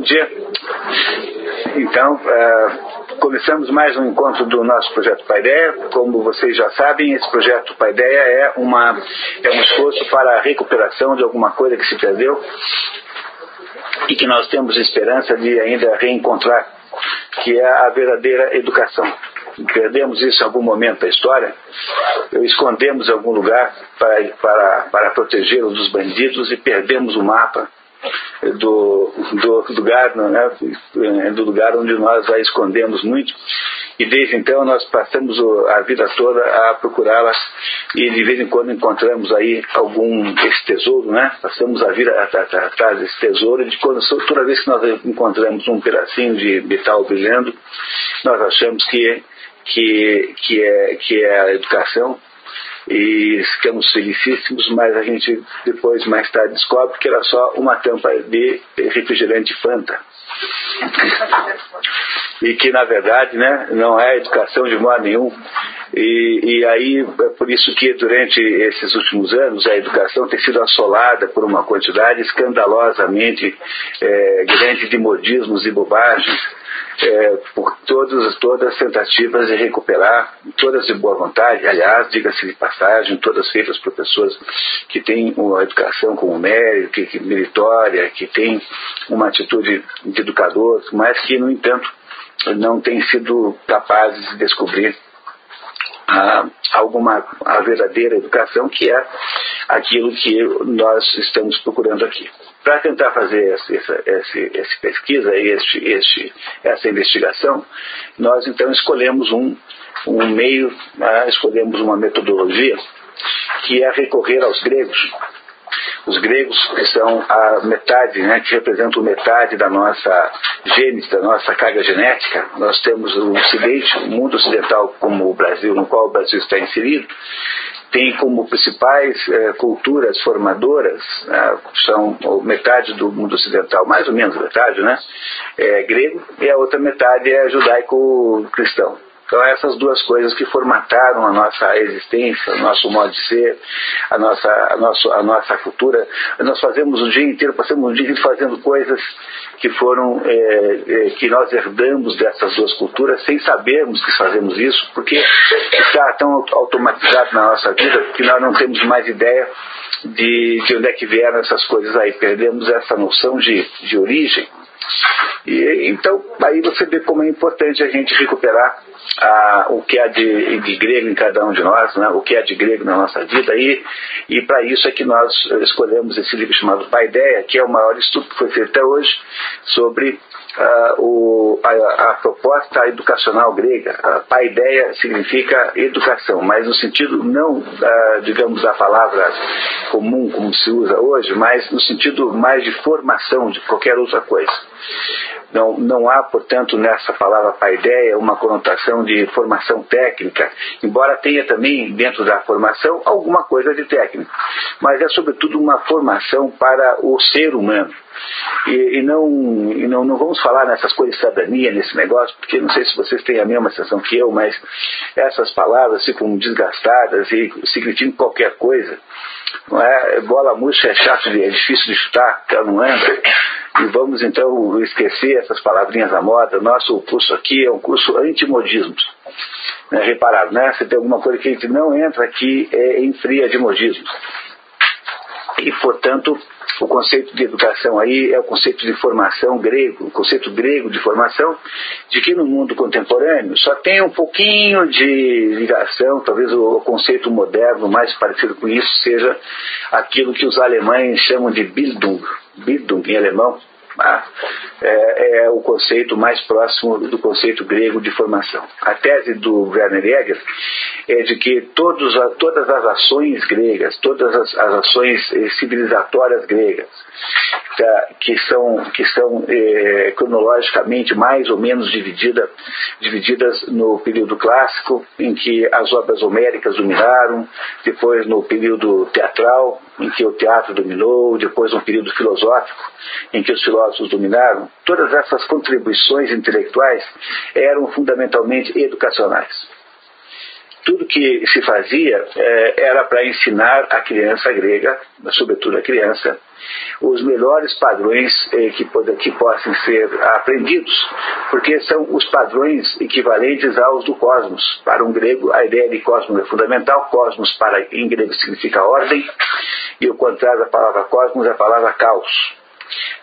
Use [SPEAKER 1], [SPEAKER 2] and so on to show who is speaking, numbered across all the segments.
[SPEAKER 1] dia. Então, começamos mais um encontro do nosso projeto Paideia. Como vocês já sabem, esse projeto Paideia é um esforço para a recuperação de alguma coisa que se perdeu e que nós temos esperança de ainda reencontrar, que é a verdadeira educação. Perdemos isso em algum momento da história, escondemos em algum lugar para protegê-los dos bandidos e perdemos o mapa do lugar, né, do lugar onde nós a escondemos muito, e desde então nós passamos a vida toda a procurá-las, e de vez em quando encontramos aí esse tesouro, né? Passamos a vida atrás desse tesouro, e toda vez que nós encontramos um pedacinho de metal brilhando, nós achamos que é a educação, e ficamos felicíssimos, mas a gente depois, mais tarde, descobre que era só uma tampa de refrigerante Fanta. E que, na verdade, né, não é educação de modo nenhum. E aí é por isso que durante esses últimos anos a educação tem sido assolada por uma quantidade escandalosamente grande de modismos e bobagens, por todas as tentativas de recuperar, todas de boa vontade, aliás, diga-se de passagem, todas feitas por pessoas que têm uma educação como mérito, que meritória, que têm uma atitude de educador, mas que, no entanto, não têm sido capazes de descobrir a verdadeira educação, que é aquilo que nós estamos procurando aqui. Para tentar fazer essa pesquisa, essa investigação, nós então escolhemos um meio, escolhemos uma metodologia que é recorrer aos gregos. Os gregos, que são a metade, né, que representam metade da nossa gênese, da nossa carga genética. Nós temos o Ocidente, o mundo ocidental, como o Brasil, no qual o Brasil está inserido, tem como principais culturas formadoras, são metade do mundo ocidental, mais ou menos metade, né, é grego, e a outra metade é judaico-cristão. Então, essas duas coisas que formataram a nossa existência, o nosso modo de ser, a nossa cultura. Nós passamos o dia inteiro fazendo coisas que que nós herdamos dessas duas culturas, sem sabermos que fazemos isso, porque está tão automatizado na nossa vida que nós não temos mais ideia de onde é que vieram essas coisas aí. Perdemos essa noção de origem. E então, aí você vê como é importante a gente recuperar o que há de grego em cada um de nós, né? O que há de grego na nossa vida, e para isso é que nós escolhemos esse livro chamado Paideia, que é o maior estudo que foi feito até hoje sobre a proposta educacional grega. A paideia significa educação, mas no sentido não, digamos, da palavra comum como se usa hoje, mas no sentido mais de formação de qualquer outra coisa. Não há, portanto, nessa palavra paideia uma conotação de formação técnica, embora tenha também dentro da formação alguma coisa de técnico, mas é sobretudo uma formação para o ser humano. E não vamos falar nessas coisas de cidadania, nesse negócio, porque não sei se vocês têm a mesma sensação que eu, mas essas palavras ficam desgastadas e significam qualquer coisa. Não é? Bola murcha é chato, é difícil de chutar, ela não anda. E vamos então esquecer essas palavrinhas da moda. Nosso curso aqui é um curso anti-modismos. Repararam, né? Se tem alguma coisa que a gente não entra aqui, enfria de modismos. E, portanto, o conceito de educação aí é o conceito de formação grego, o conceito grego de formação, de que no mundo contemporâneo só tem um pouquinho de ligação, talvez o conceito moderno mais parecido com isso seja aquilo que os alemães chamam de Bildung em alemão. É o conceito mais próximo do conceito grego de formação. A tese do Werner Jäger é de que todas as ações gregas, todas as ações civilizatórias gregas, que são cronologicamente mais ou menos divididas no período clássico, em que as obras homéricas dominaram, depois no período teatral, em que o teatro dominou, depois no período filosófico, em que os filósofos dominaram. Todas essas contribuições intelectuais eram fundamentalmente educacionais. tudo que se fazia era para ensinar a criança grega, sobretudo a criança, os melhores padrões que possam ser aprendidos, porque são os padrões equivalentes aos do cosmos. Para um grego, a ideia de cosmos é fundamental. Cosmos, em grego, significa ordem, e o contrário da palavra cosmos é a palavra caos.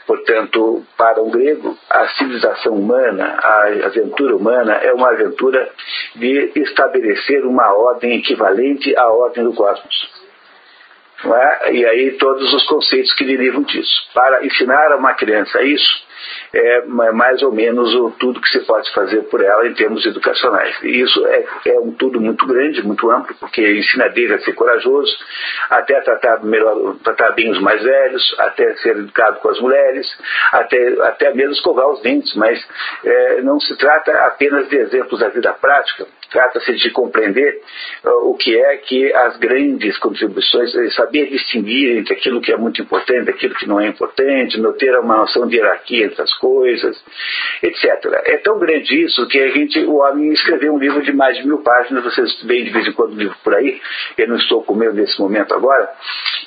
[SPEAKER 1] Portanto, para um grego, a civilização humana, a aventura humana, é uma aventura de estabelecer uma ordem equivalente à ordem do cosmos. Não é? E aí todos os conceitos que derivam disso. Para ensinar a uma criança isso, é mais ou menos tudo que se pode fazer por ela em termos educacionais. E isso é um tudo muito grande, muito amplo, porque ensina desde a ser corajoso, até tratar bem os mais velhos, até ser educado com as mulheres, até mesmo escovar os dentes. Mas não se trata apenas de exemplos da vida prática. Trata-se de compreender o que é que as grandes contribuições, saber distinguir entre aquilo que é muito importante e aquilo que não é importante, não ter uma noção de hierarquia entre as coisas, etc. É tão grande isso que o homem escreveu um livro de mais de 1000 páginas, vocês veem de vez em quando um livro por aí, eu não estou com medo nesse momento agora,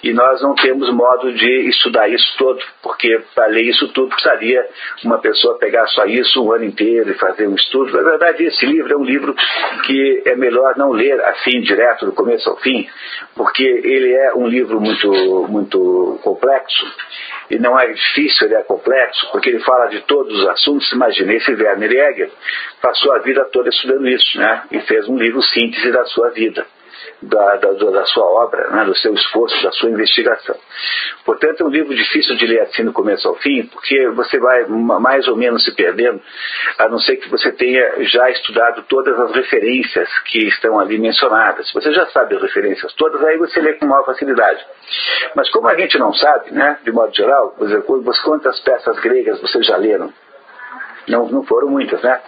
[SPEAKER 1] e nós não temos modo de estudar isso todo, porque para ler isso tudo precisaria uma pessoa pegar só isso um ano inteiro e fazer um estudo. Na verdade, esse livro é um livro que é melhor não ler assim direto, do começo ao fim, porque ele é um livro muito, muito complexo, e não é difícil, ele é complexo, porque ele fala de todos os assuntos. Imagina, esse Werner Jäger passou a vida toda estudando isso, né? E fez um livro síntese da sua vida, da sua obra, né? Do seu esforço, da sua investigação. Portanto, é um livro difícil de ler assim do começo ao fim, porque você vai mais ou menos se perdendo, a não ser que você tenha já estudado todas as referências que estão ali mencionadas. Se você já sabe as referências todas, aí você lê com maior facilidade. Mas como a gente não sabe, né, de modo geral, quantas peças gregas vocês já leram? Não foram muitas, né?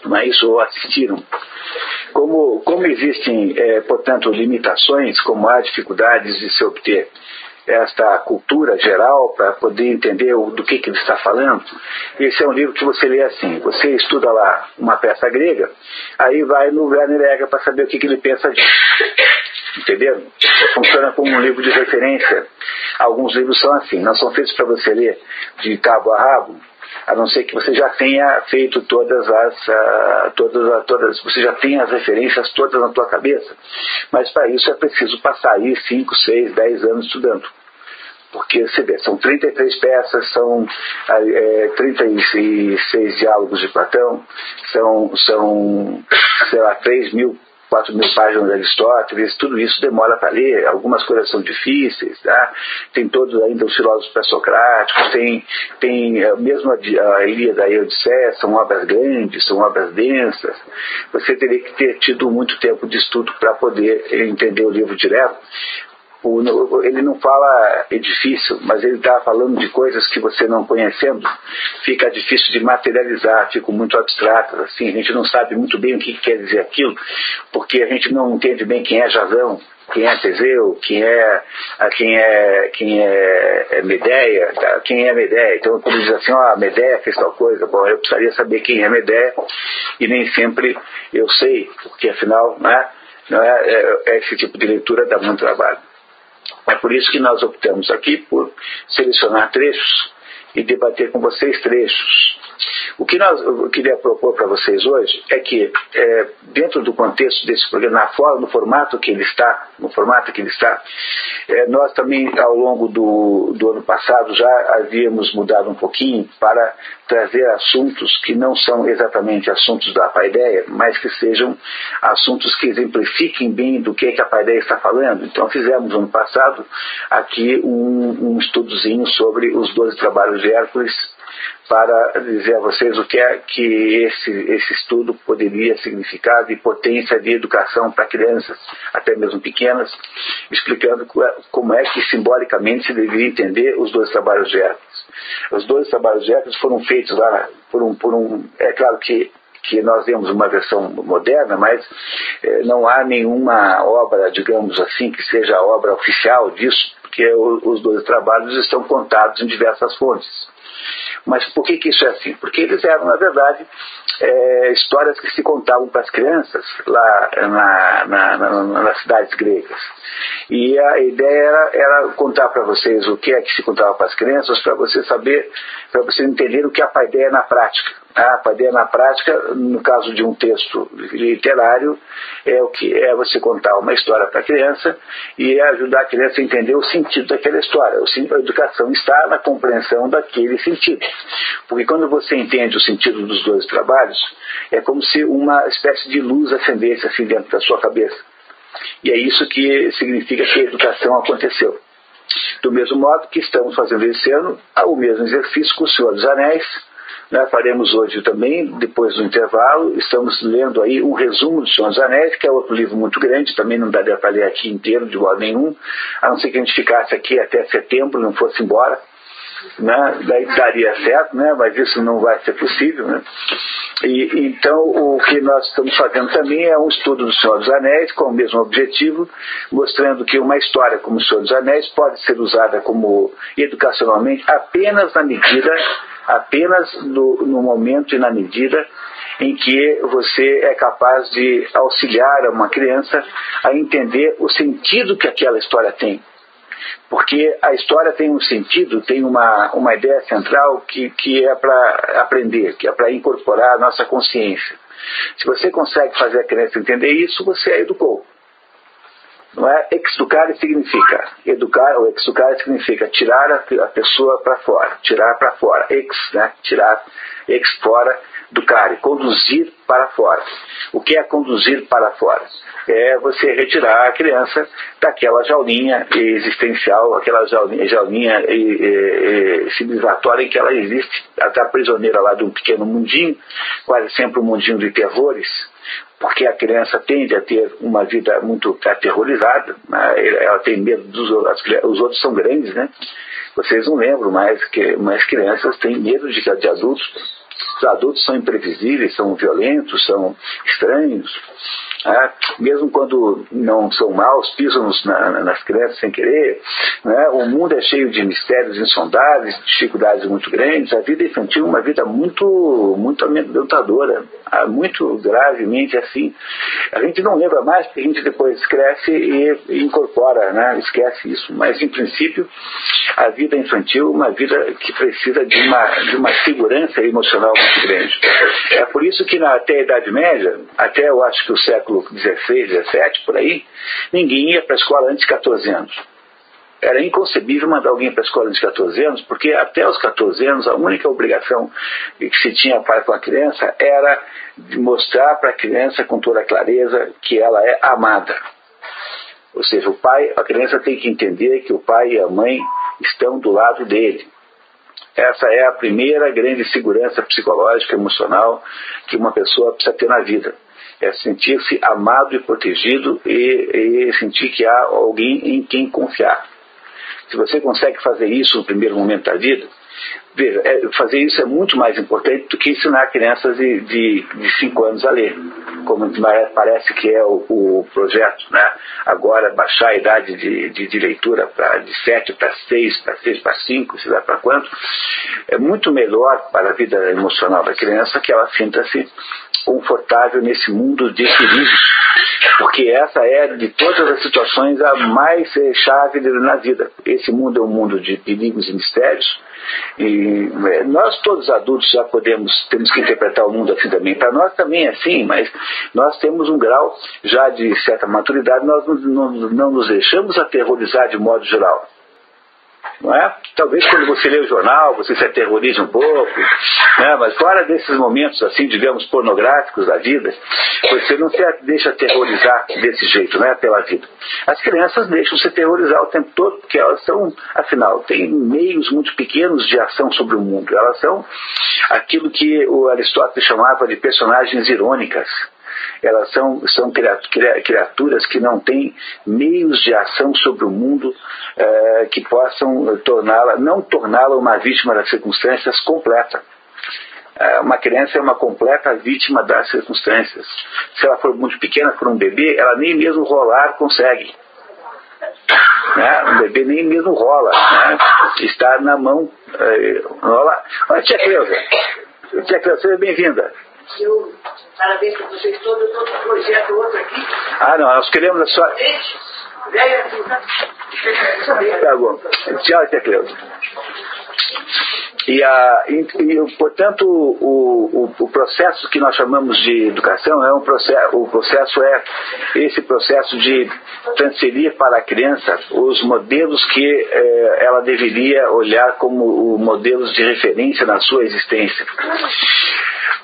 [SPEAKER 1] Mas ou assistiram. Como existem, portanto, limitações, como há dificuldades de se obter esta cultura geral para poder entender do que ele está falando, esse é um livro que você lê assim, você estuda lá uma peça grega, aí vai no Werner Jäger para saber o que ele pensa disso. Entendeu? Funciona como um livro de referência. Alguns livros são assim, não são feitos para você ler de cabo a rabo, a não ser que você já tenha feito todas, você já tenha as referências todas na tua cabeça. Mas para isso é preciso passar aí 5, 6, 10 anos estudando. Porque, você vê, são 33 peças, são 36 diálogos de Platão, são sei lá, 3.000, 4.000 páginas de Aristóteles. Tudo isso demora para ler, algumas coisas são difíceis, tá? Tem todos ainda os filósofos pré-socráticos, tem mesmo a Ilíada e a Odisseia, são obras grandes, são obras densas. Você teria que ter tido muito tempo de estudo para poder entender o livro direto. Ele não fala edifício, mas ele está falando de coisas que você não conhecendo, fica difícil de materializar, ficam muito abstratas, assim, a gente não sabe muito bem o que quer dizer aquilo, porque a gente não entende bem quem é Jasão, quem é Teseu, quem é Medeia, tá? Quem é Medeia. Então, quando diz assim, Medeia fez tal coisa, bom, eu precisaria saber quem é Medeia, e nem sempre eu sei, porque afinal, esse tipo de leitura dá muito trabalho. É por isso que nós optamos aqui por selecionar trechos e debater com vocês trechos. O que eu queria propor para vocês hoje é que, dentro do contexto desse programa, no formato que ele está, nós também, ao longo do ano passado, já havíamos mudado um pouquinho para trazer assuntos que não são exatamente assuntos da Paideia, mas que sejam assuntos que exemplifiquem bem do que a Paideia está falando. Então, fizemos no ano passado aqui um estudozinho sobre os 12 trabalhos de Hércules, para dizer a vocês o que é que esse estudo poderia significar de potência de educação para crianças, até mesmo pequenas, explicando como é que simbolicamente se deveria entender os 12 trabalhos de Hércules. Os 12 trabalhos de Hércules foram feitos lá é claro que nós temos uma versão moderna, mas não há nenhuma obra, digamos assim, que seja a obra oficial disso, porque os 12 trabalhos estão contados em diversas fontes. Mas por que isso é assim? Porque eles eram, na verdade, histórias que se contavam para as crianças lá nas cidades gregas. E a ideia era contar para vocês o que é que se contava para as crianças, para você saber, para você entender o que é a paideia na prática. A paideia na prática, no caso de um texto literário, é o que é você contar uma história para a criança e ajudar a criança a entender o sentido daquela história. A educação está na compreensão daquele sentido. Porque quando você entende o sentido dos dois trabalhos, é como se uma espécie de luz acendesse assim dentro da sua cabeça. E é isso que significa que a educação aconteceu. Do mesmo modo que estamos fazendo esse ano o mesmo exercício com o Senhor dos Anéis, faremos hoje também, depois do intervalo, estamos lendo aí um resumo do Senhor dos Anéis, que é outro livro muito grande, também não daria para ler aqui inteiro de modo nenhum, a não ser que a gente ficasse aqui até setembro, não fosse embora, daí daria certo, mas isso não vai ser possível, E então o que nós estamos fazendo também é um estudo do Senhor dos Anéis com o mesmo objetivo, mostrando que uma história como o Senhor dos Anéis pode ser usada como educacionalmente apenas no momento e na medida em que você é capaz de auxiliar uma criança a entender o sentido que aquela história tem. Porque a história tem um sentido, tem uma ideia central que é para aprender, que é para incorporar a nossa consciência. Se você consegue fazer a criança entender isso, você a educou. Não é? Exducare significa educar, ou exducare significa tirar a pessoa para fora, tirar para fora, tirar fora, ducare, conduzir para fora. O que é conduzir para fora? É você retirar a criança daquela jaulinha existencial, aquela jaulinha civilizatória em que ela existe. Ela está prisioneira lá de um pequeno mundinho, quase sempre um mundinho de terrores, porque a criança tende a ter uma vida muito aterrorizada, ela tem medo dos outros, os outros são grandes, Vocês não lembram mais que crianças têm medo de adultos. Os adultos são imprevisíveis, são violentos, são estranhos. Mesmo quando não são maus, pisam nas crianças sem querer. O mundo é cheio de mistérios insondáveis, dificuldades muito grandes. A vida infantil é uma vida muito, muito amedrontadora, muito gravemente assim. A gente não lembra mais porque a gente depois cresce e incorpora, esquece isso. Mas, em princípio, a vida infantil é uma vida que precisa de uma segurança emocional muito grande. É por isso que até a Idade Média, até eu acho que o século XVI, XVII, por aí, ninguém ia para a escola antes de 14 anos. Era inconcebível mandar alguém para a escola antes de 14 anos, porque até os 14 anos a única obrigação que se tinha para com a criança era de mostrar para a criança com toda a clareza que ela é amada. Ou seja, a criança tem que entender que o pai e a mãe estão do lado dele. Essa é a primeira grande segurança psicológica, emocional que uma pessoa precisa ter na vida. É sentir-se amado e protegido e sentir que há alguém em quem confiar. Se você consegue fazer isso no primeiro momento da vida, veja, fazer isso é muito mais importante do que ensinar crianças de 5 anos a ler, como parece que é o projeto, agora baixar a idade de leitura de 7 para 6, para 6 para 5, sei lá para quanto. É muito melhor para a vida emocional da criança que ela sinta-se confortável nesse mundo de perigos, porque essa é de todas as situações a mais chave na vida. Esse mundo é um mundo de perigos e mistérios, e nós todos adultos já temos que interpretar o mundo assim também. Para nós também é assim, mas nós temos um grau já de certa maturidade, nós não nos deixamos aterrorizar de modo geral. Não é? Talvez quando você lê o jornal você se aterrorize um pouco, mas fora desses momentos assim, digamos, pornográficos da vida, você não se deixa aterrorizar desse jeito, pela vida. As crianças deixam se aterrorizar o tempo todo, porque elas são, afinal, têm meios muito pequenos de ação sobre o mundo. Elas são aquilo que o Aristóteles chamava de personagens irônicas. Elas são criaturas que não têm meios de ação sobre o mundo que possam não torná-la uma vítima das circunstâncias completa. Uma criança é uma completa vítima das circunstâncias. Se ela for muito pequena, for um bebê, ela nem mesmo rolar consegue. Um bebê nem mesmo rola. Está na mão. Olá, tia Cleusa. Tia Cleusa, seja bem-vinda.
[SPEAKER 2] Eu parabéns para vocês todos, eu estou com um projeto outro aqui.
[SPEAKER 1] Ah, não, nós queremos a sua...
[SPEAKER 2] Velha assim,
[SPEAKER 1] Tá bom. Tchau, Tia Cleusa. Portanto, o processo que nós chamamos de educação é esse processo de transferir para a criança os modelos que ela deveria olhar como modelos de referência na sua existência.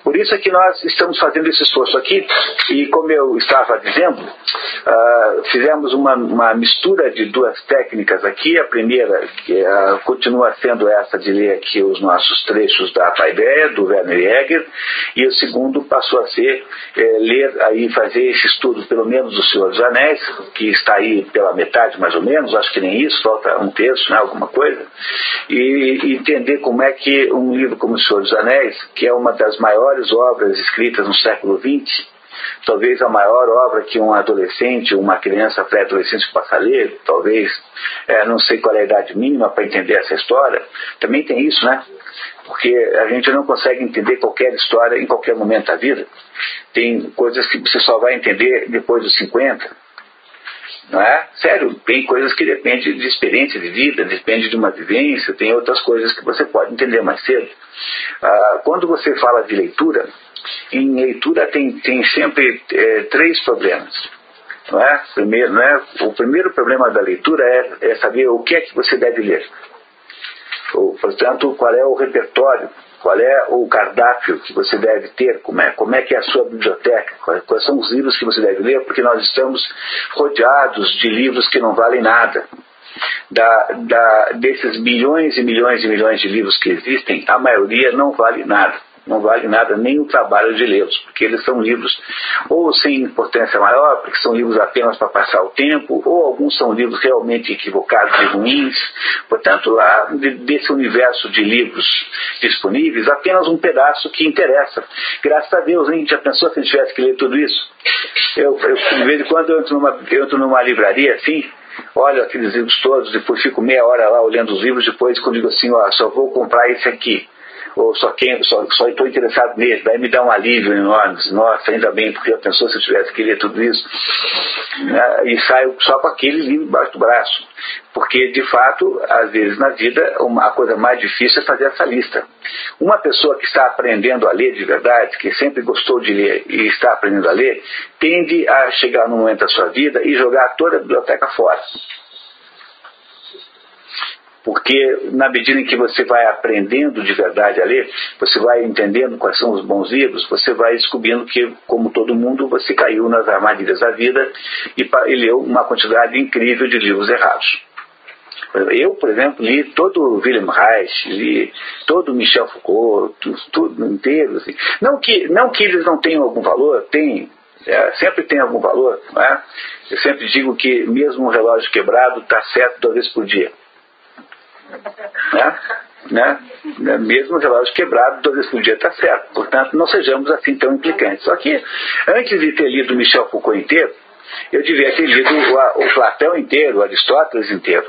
[SPEAKER 1] Por isso é que nós estamos fazendo esse esforço aqui, e como eu estava dizendo, fizemos uma mistura de duas técnicas aqui. A primeira que continua sendo essa de ler aqui os nossos trechos da Paideia, do Werner Jäger, e o segundo passou a ser ler aí, fazer esse estudo pelo menos do Senhor dos Anéis, que está aí pela metade mais ou menos, acho que nem isso, falta um terço, né, alguma coisa, e entender como é que um livro como o Senhor dos Anéis, que é uma das maiores obras escritas no século XX, talvez a maior obra que um adolescente, uma criança pré-adolescente possa ler, talvez, não sei qual é a idade mínima para entender essa história, também tem isso, né? Porque a gente não consegue entender qualquer história em qualquer momento da vida. Tem coisas que você só vai entender depois dos 50, não é? Sério, tem coisas que dependem de experiência de vida, depende de uma vivência, tem outras coisas que você pode entender mais cedo. Quando você fala de leitura, em leitura tem sempre três problemas. Não é? O primeiro problema da leitura é saber o que é que você deve ler. Portanto, qual é o repertório, qual é o cardápio que você deve ter, como é que é a sua biblioteca, quais são os livros que você deve ler, porque nós estamos rodeados de livros que não valem nada. Desses milhões e milhões e milhões de livros que existem, a maioria não vale nada. Não vale nada nem o trabalho de lê-los, porque eles são livros ou sem importância maior, porque são livros apenas para passar o tempo, ou alguns são livros realmente equivocados e ruins. Portanto, desse universo de livros disponíveis, apenas um pedaço que interessa. Graças a Deus, hein? Já pensou se a gente tivesse que ler tudo isso? Eu de vez em quando eu entro numa livraria assim, olho aqueles livros todos, depois fico meia hora lá olhando os livros, depois quando digo assim, só vou comprar esse aqui, ou só estou interessado nele, daí me dá um alívio enorme. Nossa, ainda bem, porque eu pensou se eu tivesse que ler tudo isso, né? E saio só com aquele livro embaixo do braço, porque de fato, às vezes na vida, a coisa mais difícil é fazer essa lista. Uma pessoa que está aprendendo a ler de verdade, que sempre gostou de ler e está aprendendo a ler, tende a chegar num momento da sua vida e jogar toda a biblioteca fora. Porque na medida em que você vai aprendendo de verdade a ler, você vai entendendo quais são os bons livros, você vai descobrindo que, como todo mundo, você caiu nas armadilhas da vida e leu uma quantidade incrível de livros errados. Eu, por exemplo, li todo o Wilhelm Reich, li todo o Michel Foucault, tudo inteiro. Assim. Não que eles não tenham algum valor, tem. Sempre tem algum valor, não é? Eu sempre digo que mesmo um relógio quebrado está certo 2 vezes por dia. Né? Mesmo o relógio quebrado 2 vezes por dia está certo. Portanto, não sejamos assim tão implicantes. Só que antes de ter lido Michel Foucault inteiro, eu devia ter lido o Platão inteiro, o Aristóteles inteiro,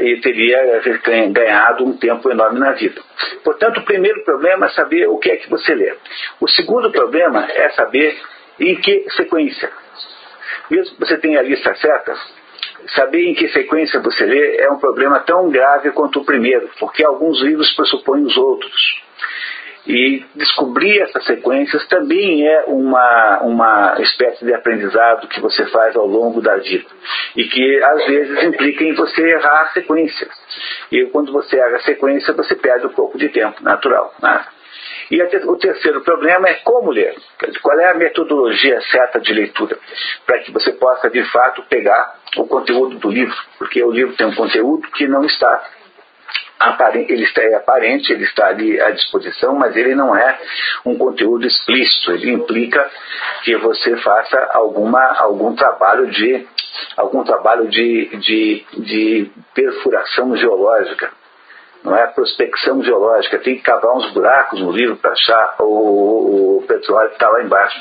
[SPEAKER 1] e teria ganhado um tempo enorme na vida. Portanto, o primeiro problema é saber o que é que você lê. O segundo problema é saber em que sequência. Mesmo que você tenha a lista certa, saber em que sequência você lê é um problema tão grave quanto o primeiro, porque alguns livros pressupõem os outros. E descobrir essas sequências também é uma espécie de aprendizado que você faz ao longo da vida. E que às vezes implica em você errar a sequência. E quando você erra a sequência, você perde um pouco de tempo, natural, né? E o terceiro problema é como ler. Qual é a metodologia certa de leitura? Para que você possa, de fato, pegar o conteúdo do livro. Porque o livro tem um conteúdo que não está aparente, ele está aparente, ele está ali à disposição, mas ele não é um conteúdo explícito. Ele implica que você faça algum trabalho de perfuração geológica. Não é prospecção geológica, tem que cavar uns buracos no livro para achar o petróleo que está lá embaixo.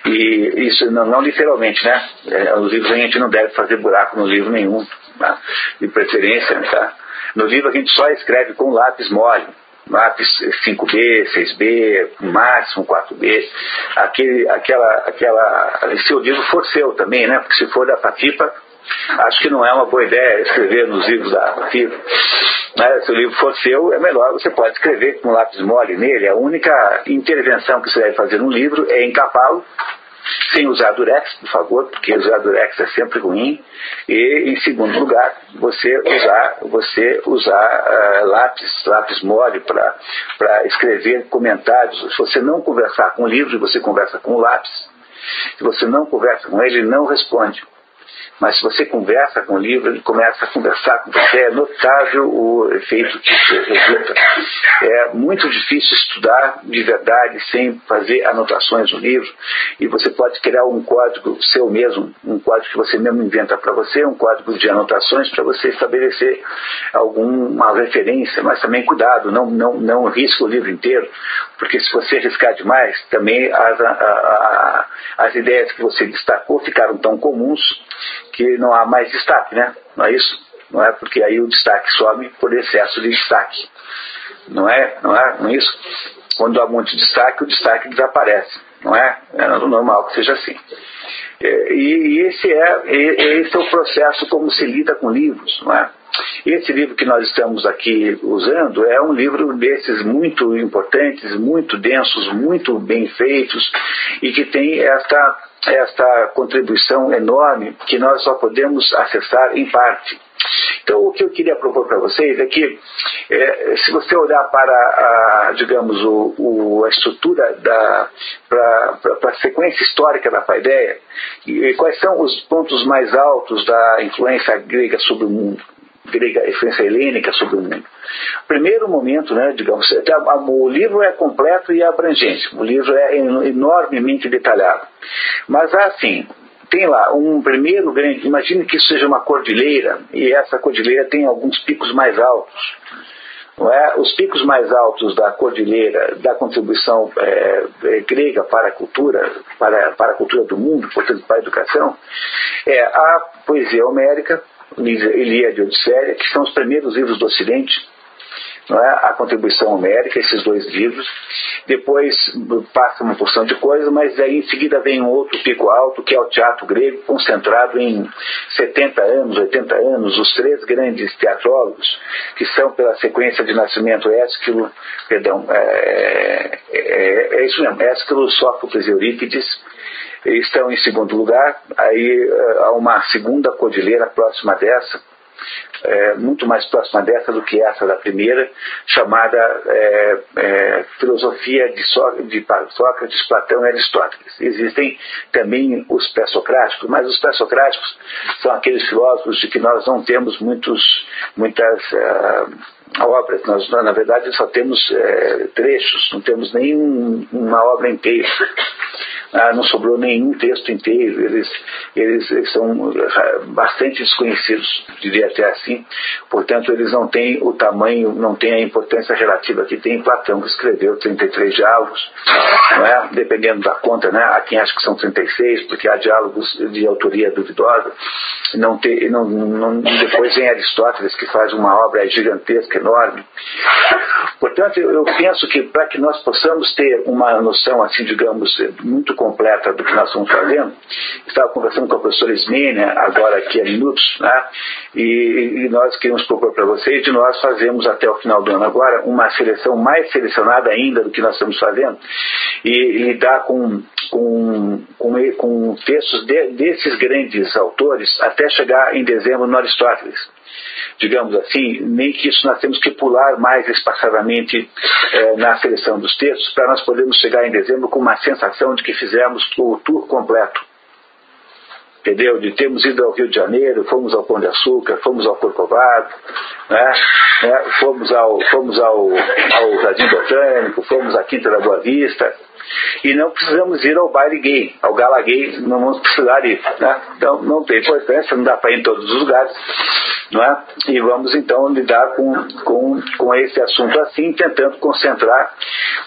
[SPEAKER 1] E isso não literalmente, né? Nos livros a gente não deve fazer buraco no livro nenhum, tá? De preferência, tá? No livro a gente só escreve com lápis mole, lápis 5B, 6B, máximo 4B, se o livro for seu também, né? Porque se for da Patipa, acho que não é uma boa ideia escrever nos livros da Patipa. Se o livro for seu, é melhor, você pode escrever com lápis mole nele. A única intervenção que você deve fazer no livro é encapá-lo, sem usar durex, por favor, porque usar durex é sempre ruim. E, em segundo lugar, você usar lápis mole para escrever comentários. Se você não conversar com o livro, você conversa com o lápis. Se você não conversa com ele não responde. Mas se você conversa com o livro, ele começa a conversar com você. É notável o efeito que isso resulta. É muito difícil estudar de verdade sem fazer anotações no livro. E você pode criar um código seu mesmo, um código que você mesmo inventa para você, um código de anotações para você estabelecer alguma referência. Mas também cuidado, não risque o livro inteiro, porque se você arriscar demais, também as ideias que você destacou ficaram tão comuns que não há mais destaque, né? Não é isso? Não é porque aí o destaque some por excesso de destaque. Não é isso? Quando há muito destaque, o destaque desaparece. Não é? É normal que seja assim. E esse é o processo como se lida com livros, não é? Esse livro que nós estamos aqui usando é um livro desses muito importantes, muito densos, muito bem feitos e que tem esta contribuição enorme que nós só podemos acessar em parte. Então, o que eu queria propor para vocês é que, se você olhar para, a estrutura para a sequência histórica da paideia, e quais são os pontos mais altos da influência grega sobre o mundo, influência helênica sobre o mundo. Primeiro momento, né, o livro é completo e abrangente, o livro é enormemente detalhado. Mas assim, tem lá um primeiro grande, imagine que isso seja uma cordilheira, e essa cordilheira tem alguns picos mais altos. Não é? Os picos mais altos da cordilheira, da contribuição grega para a cultura, para a cultura do mundo, portanto para a educação, é a poesia homérica, Ilíada e Odisseia, que são os primeiros livros do Ocidente, não é? A contribuição homérica, esses dois livros. Depois passa uma porção de coisas, mas aí em seguida vem um outro pico alto, que é o teatro grego, concentrado em 70 anos, 80 anos, os três grandes teatrólogos, que são pela sequência de nascimento Ésquilo, isso mesmo, Ésquilo, Sófocles e Eurípides, estão em segundo lugar. Aí há uma segunda cordilheira próxima dessa, muito mais próxima dessa do que essa da primeira, chamada filosofia de Sócrates, Platão e Aristóteles. Existem também os pré-socráticos, mas os pré-socráticos são aqueles filósofos de que nós não temos muitas obras. Nós, na verdade, só temos trechos, não temos nenhuma obra inteira. Não sobrou nenhum texto inteiro. Eles são bastante desconhecidos, diria até assim. Portanto, eles não têm o tamanho, não têm a importância relativa que tem Platão, que escreveu 33 diálogos, não é? Dependendo da conta, né? Há quem acha que são 36, porque há diálogos de autoria duvidosa. Depois vem Aristóteles, que faz uma obra gigantesca, enorme. Portanto, eu penso que para que nós possamos ter uma noção, assim, muito completa do que nós estamos fazendo, estava conversando com a professora Ismênia agora aqui há minutos, né? E nós queremos propor para vocês de nós fazermos até o final do ano agora uma seleção mais selecionada ainda do que nós estamos fazendo e lidar com textos desses grandes autores até chegar em dezembro no Aristóteles. Digamos assim, nem que isso nós temos que pular mais espaçadamente na seleção dos textos, para nós podermos chegar em dezembro com uma sensação de que fizemos o tour completo. Entendeu? De termos ido ao Rio de Janeiro, fomos ao Pão de Açúcar, fomos ao Corcovado, né? Fomos ao Jardim Botânico, fomos à Quinta da Boa Vista. E não precisamos ir ao baile gay, ao gala gay, não vamos precisar ir, né? Então não tem importância, não dá para ir em todos os lugares. não é? E vamos então lidar com esse assunto assim, tentando concentrar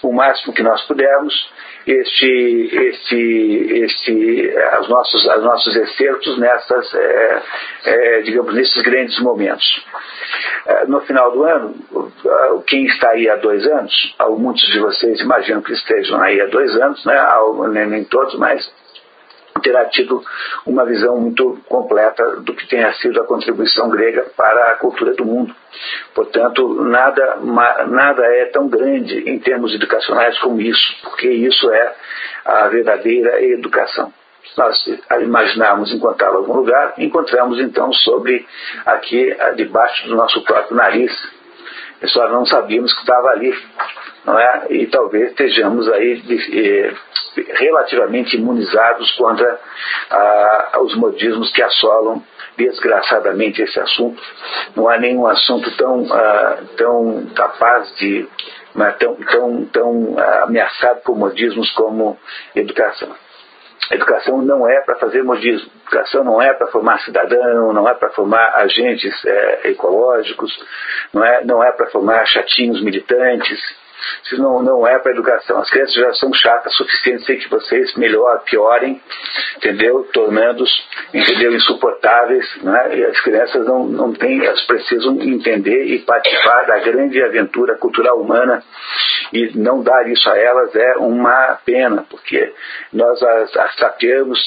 [SPEAKER 1] o máximo que nós pudermos os nossos excertos digamos, nesses grandes momentos. No final do ano, quem está aí há 2 anos, muitos de vocês imaginam que estejam aí há 2 anos, né? Nem todos, mas terá tido uma visão muito completa do que tenha sido a contribuição grega para a cultura do mundo. Portanto, nada é tão grande em termos educacionais como isso, porque isso é a verdadeira educação. Nós imaginarmos encontrá-lo em algum lugar, encontramos então aqui debaixo do nosso próprio nariz. Só não sabíamos que estava ali, não é? E talvez estejamos aí relativamente imunizados contra os modismos que assolam desgraçadamente esse assunto. Não há nenhum assunto tão capaz de, tão ameaçado por modismos como educação. Educação não é para fazer modismo. Educação não é para formar cidadão, não é para formar agentes ecológicos, não é para formar chatinhos militantes. Isso não é para a educação. As crianças já são chatas o suficiente, sei que vocês piorem, entendeu? Tornando-os, entendeu, insuportáveis, né? E as crianças não têm, elas precisam entender e participar da grande aventura cultural humana, e não dar isso a elas é uma pena, porque nós as sapeamos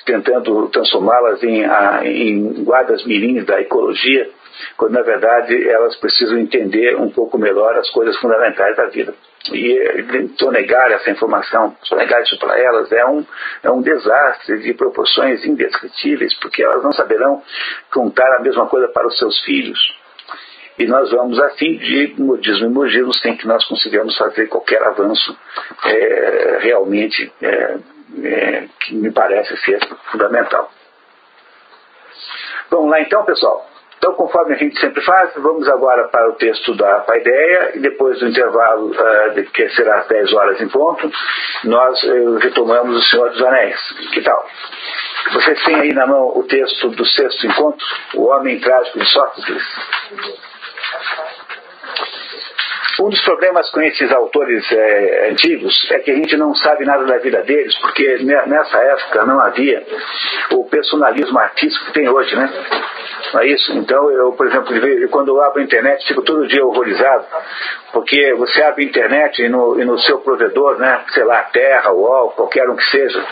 [SPEAKER 1] tentando transformá-las em guardas mirins da ecologia, quando na verdade elas precisam entender um pouco melhor as coisas fundamentais da vida. E sonegar essa informação, sonegar isso para elas é um desastre de proporções indescritíveis, porque elas não saberão contar a mesma coisa para os seus filhos. E nós vamos assim de modismo em modismo sem que nós consigamos fazer qualquer avanço realmente que me parece ser fundamental. Vamos lá então, pessoal. Então, conforme a gente sempre faz, vamos agora para o texto da Paideia, e depois do intervalo, que será às 10 horas em ponto, nós retomamos o Senhor dos Anéis. Que tal? Vocês têm aí na mão o texto do 6º encontro, O Homem Trágico de Sófocles? Um dos problemas com esses autores antigos é que a gente não sabe nada da vida deles, porque nessa época não havia o personalismo artístico que tem hoje, né? Não é isso? Então, eu, por exemplo, quando eu abro a internet, fico todo dia horrorizado, porque você abre a internet e no seu provedor, né, sei lá, Terra, UOL, qualquer um que seja,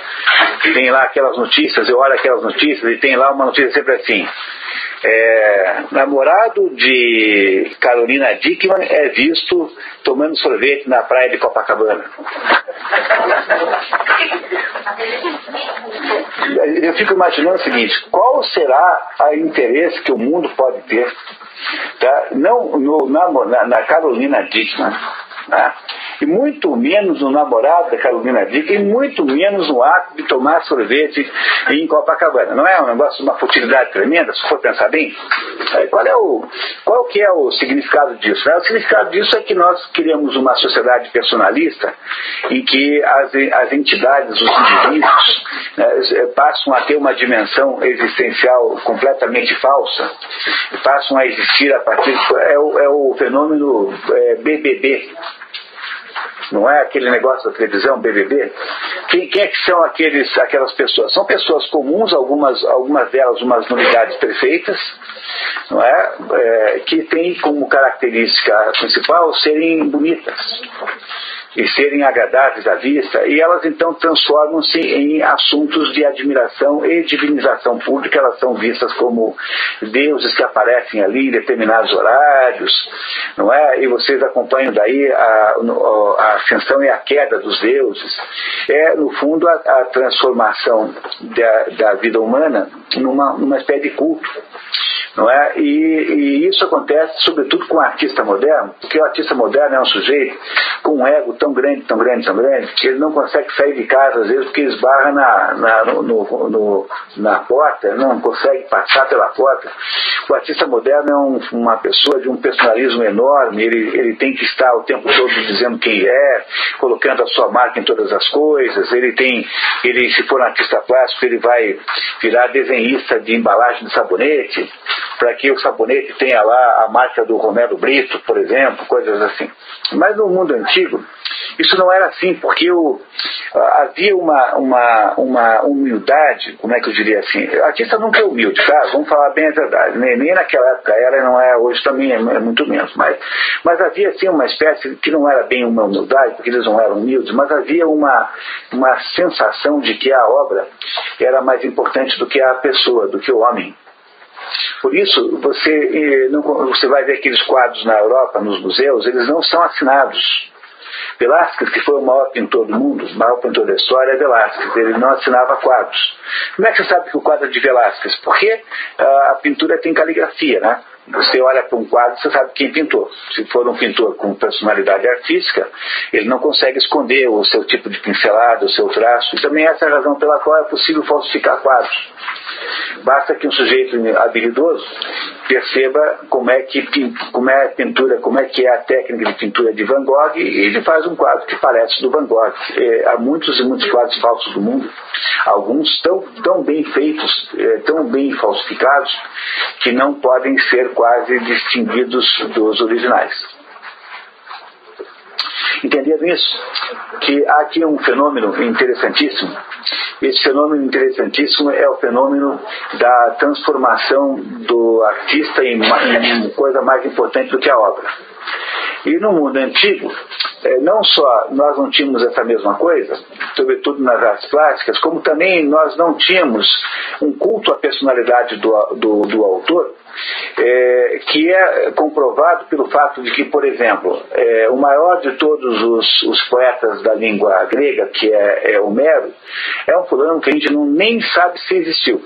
[SPEAKER 1] tem lá aquelas notícias, eu olho aquelas notícias e tem lá uma notícia sempre assim: namorado de Carolina Dickmann é visto tomando sorvete na praia de Copacabana. Eu fico imaginando o seguinte: qual será o interesse que o mundo pode ter, tá? Não na Carolina Dickmann, tá? E muito menos no namorado da Carolina Dickmann, e muito menos no ato de tomar sorvete em Copacabana. Não é um negócio de uma futilidade tremenda, se for pensar bem? Qual que é o significado disso? O significado disso é que nós criamos uma sociedade personalista em que as entidades, os indivíduos, passam a ter uma dimensão existencial completamente falsa, passam a existir a partir é o fenômeno BBB. Não é aquele negócio da televisão, BBB? Quem é que são aquelas pessoas? São pessoas comuns, algumas delas umas novidades perfeitas, não é? Que têm como característica principal serem bonitas e serem agradáveis à vista, e elas então transformam-se em assuntos de admiração e divinização pública. Elas são vistas como deuses que aparecem ali em determinados horários, não é? E vocês acompanham daí a ascensão e a queda dos deuses. É, no fundo, a transformação da vida humana numa espécie de culto. Não é? E isso acontece sobretudo com o artista moderno, porque o artista moderno é um sujeito com um ego tão grande, que ele não consegue sair de casa, às vezes, porque esbarra na porta, não consegue passar pela porta, O artista moderno é uma pessoa de um personalismo enorme, ele tem que estar o tempo todo dizendo quem é, colocando a sua marca em todas as coisas, se for um artista plástico, ele vai virar desenhista de embalagem de sabonete, para que o sabonete tenha lá a marca do Romero Brito, por exemplo, coisas assim. Mas no mundo antigo, isso não era assim, porque havia uma humildade, como é que eu diria assim? O artista nunca é humilde, tá? Vamos falar bem a verdade. Nem naquela época era, não é hoje também, é muito menos. Mas havia assim uma espécie que não era bem uma humildade, porque eles não eram humildes, mas havia uma sensação de que a obra era mais importante do que a pessoa, do que o homem. Por isso, você vai ver aqueles quadros na Europa, nos museus, eles não são assinados. Velázquez, que foi o maior pintor do mundo, o maior pintor da história, é Velázquez. Ele não assinava quadros. Como é que você sabe que o quadro é de Velázquez? Porque a pintura tem caligrafia, né? Você olha para um quadro, você sabe quem pintou. Se for um pintor com personalidade artística, ele não consegue esconder o seu tipo de pincelada, o seu traço. E também essa é a razão pela qual é possível falsificar quadros. Basta que um sujeito habilidoso perceba como é a pintura, como é que é a técnica de pintura de Van Gogh, e ele faz um quadro que parece do Van Gogh. Há muitos e muitos quadros falsos do mundo, alguns tão bem feitos, tão bem falsificados, que não podem ser quase distinguidos dos originais. Entenderam isso? Que há aqui um fenômeno interessantíssimo. Esse fenômeno interessantíssimo é o fenômeno da transformação do artista em coisa mais importante do que a obra. E no mundo antigo, não só nós não tínhamos essa mesma coisa, sobretudo nas artes plásticas, como também nós não tínhamos um culto à personalidade do autor, que é comprovado pelo fato de que, por exemplo, o maior de todos os poetas da língua grega, que é Homero, é um fulano que a gente nem sabe se existiu.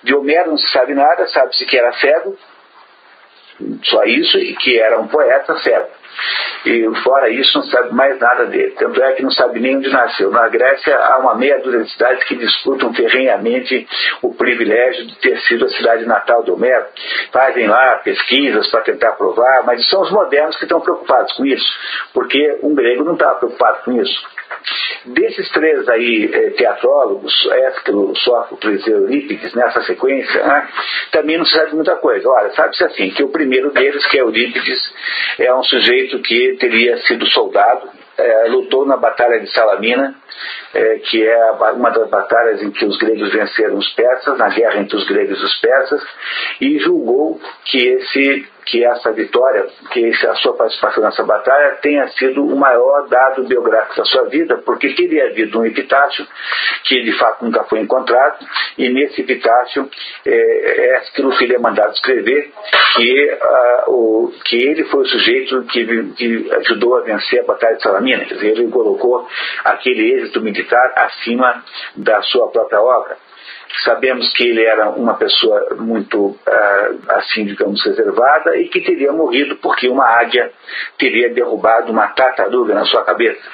[SPEAKER 1] De Homero não se sabe nada, sabe-se que era cego, só isso, e que era um poeta cego. E fora isso não sabe mais nada dele. Tanto é que não sabe nem onde nasceu. Na Grécia há uma meia dúzia de cidades que disputam ferrenhamente o privilégio de ter sido a cidade natal de Homero. Fazem lá pesquisas para tentar provar, mas são os modernos que estão preocupados com isso, porque um grego não estava preocupado com isso. Desses três aí teatrólogos, Ésquilo, Sófocles e Eurípides, nessa sequência, também não se sabe muita coisa. Olha, sabe-se assim, que o primeiro deles, que é Eurípides, é um sujeito que teria sido soldado, lutou na Batalha de Salamina, que é uma das batalhas em que os gregos venceram os persas, na guerra entre os gregos e os persas, e julgou que essa vitória, a sua participação nessa batalha tenha sido o maior dado biográfico da sua vida, porque teria havido um epitáfio que de fato nunca foi encontrado, e nesse epitáfio Ésquilo teria mandado escrever que ele foi o sujeito que ajudou a vencer a Batalha de Salamina. Quer dizer, ele colocou aquele êxito militar acima da sua própria obra. Sabemos que ele era uma pessoa muito, assim, digamos, reservada, e que teria morrido porque uma águia teria derrubado uma tartaruga na sua cabeça.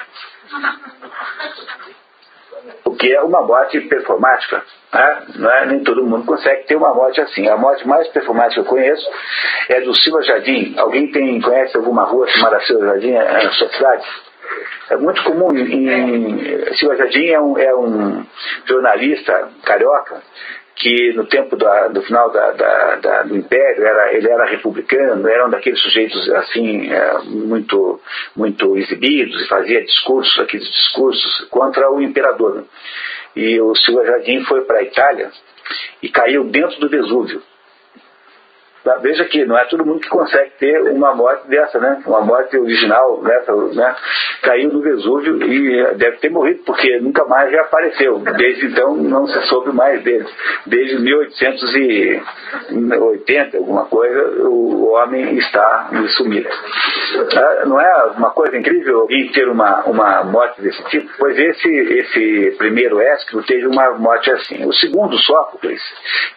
[SPEAKER 1] O que é uma morte performática. Nem todo mundo consegue ter uma morte assim. A morte mais performática que eu conheço é do Silva Jardim. Alguém conhece alguma rua chamada Silva Jardim na sua cidade? É muito comum. Silva Jardim é um jornalista carioca que no tempo do final do Império ele era republicano, era um daqueles sujeitos assim muito, muito exibidos, e fazia aqueles discursos contra o imperador. E o Silva Jardim foi para a Itália e caiu dentro do Vesúvio. Veja que não é todo mundo que consegue ter uma morte dessa, né? Uma morte original dessa, né? Caiu no Vesúvio e deve ter morrido, porque nunca mais reapareceu. Desde então não se soube mais dele. Desde 1880, alguma coisa, o homem está sumido. Não é uma coisa incrível alguém ter uma morte desse tipo? Pois esse primeiro Ésquilo teve uma morte assim. O segundo, Sófocles,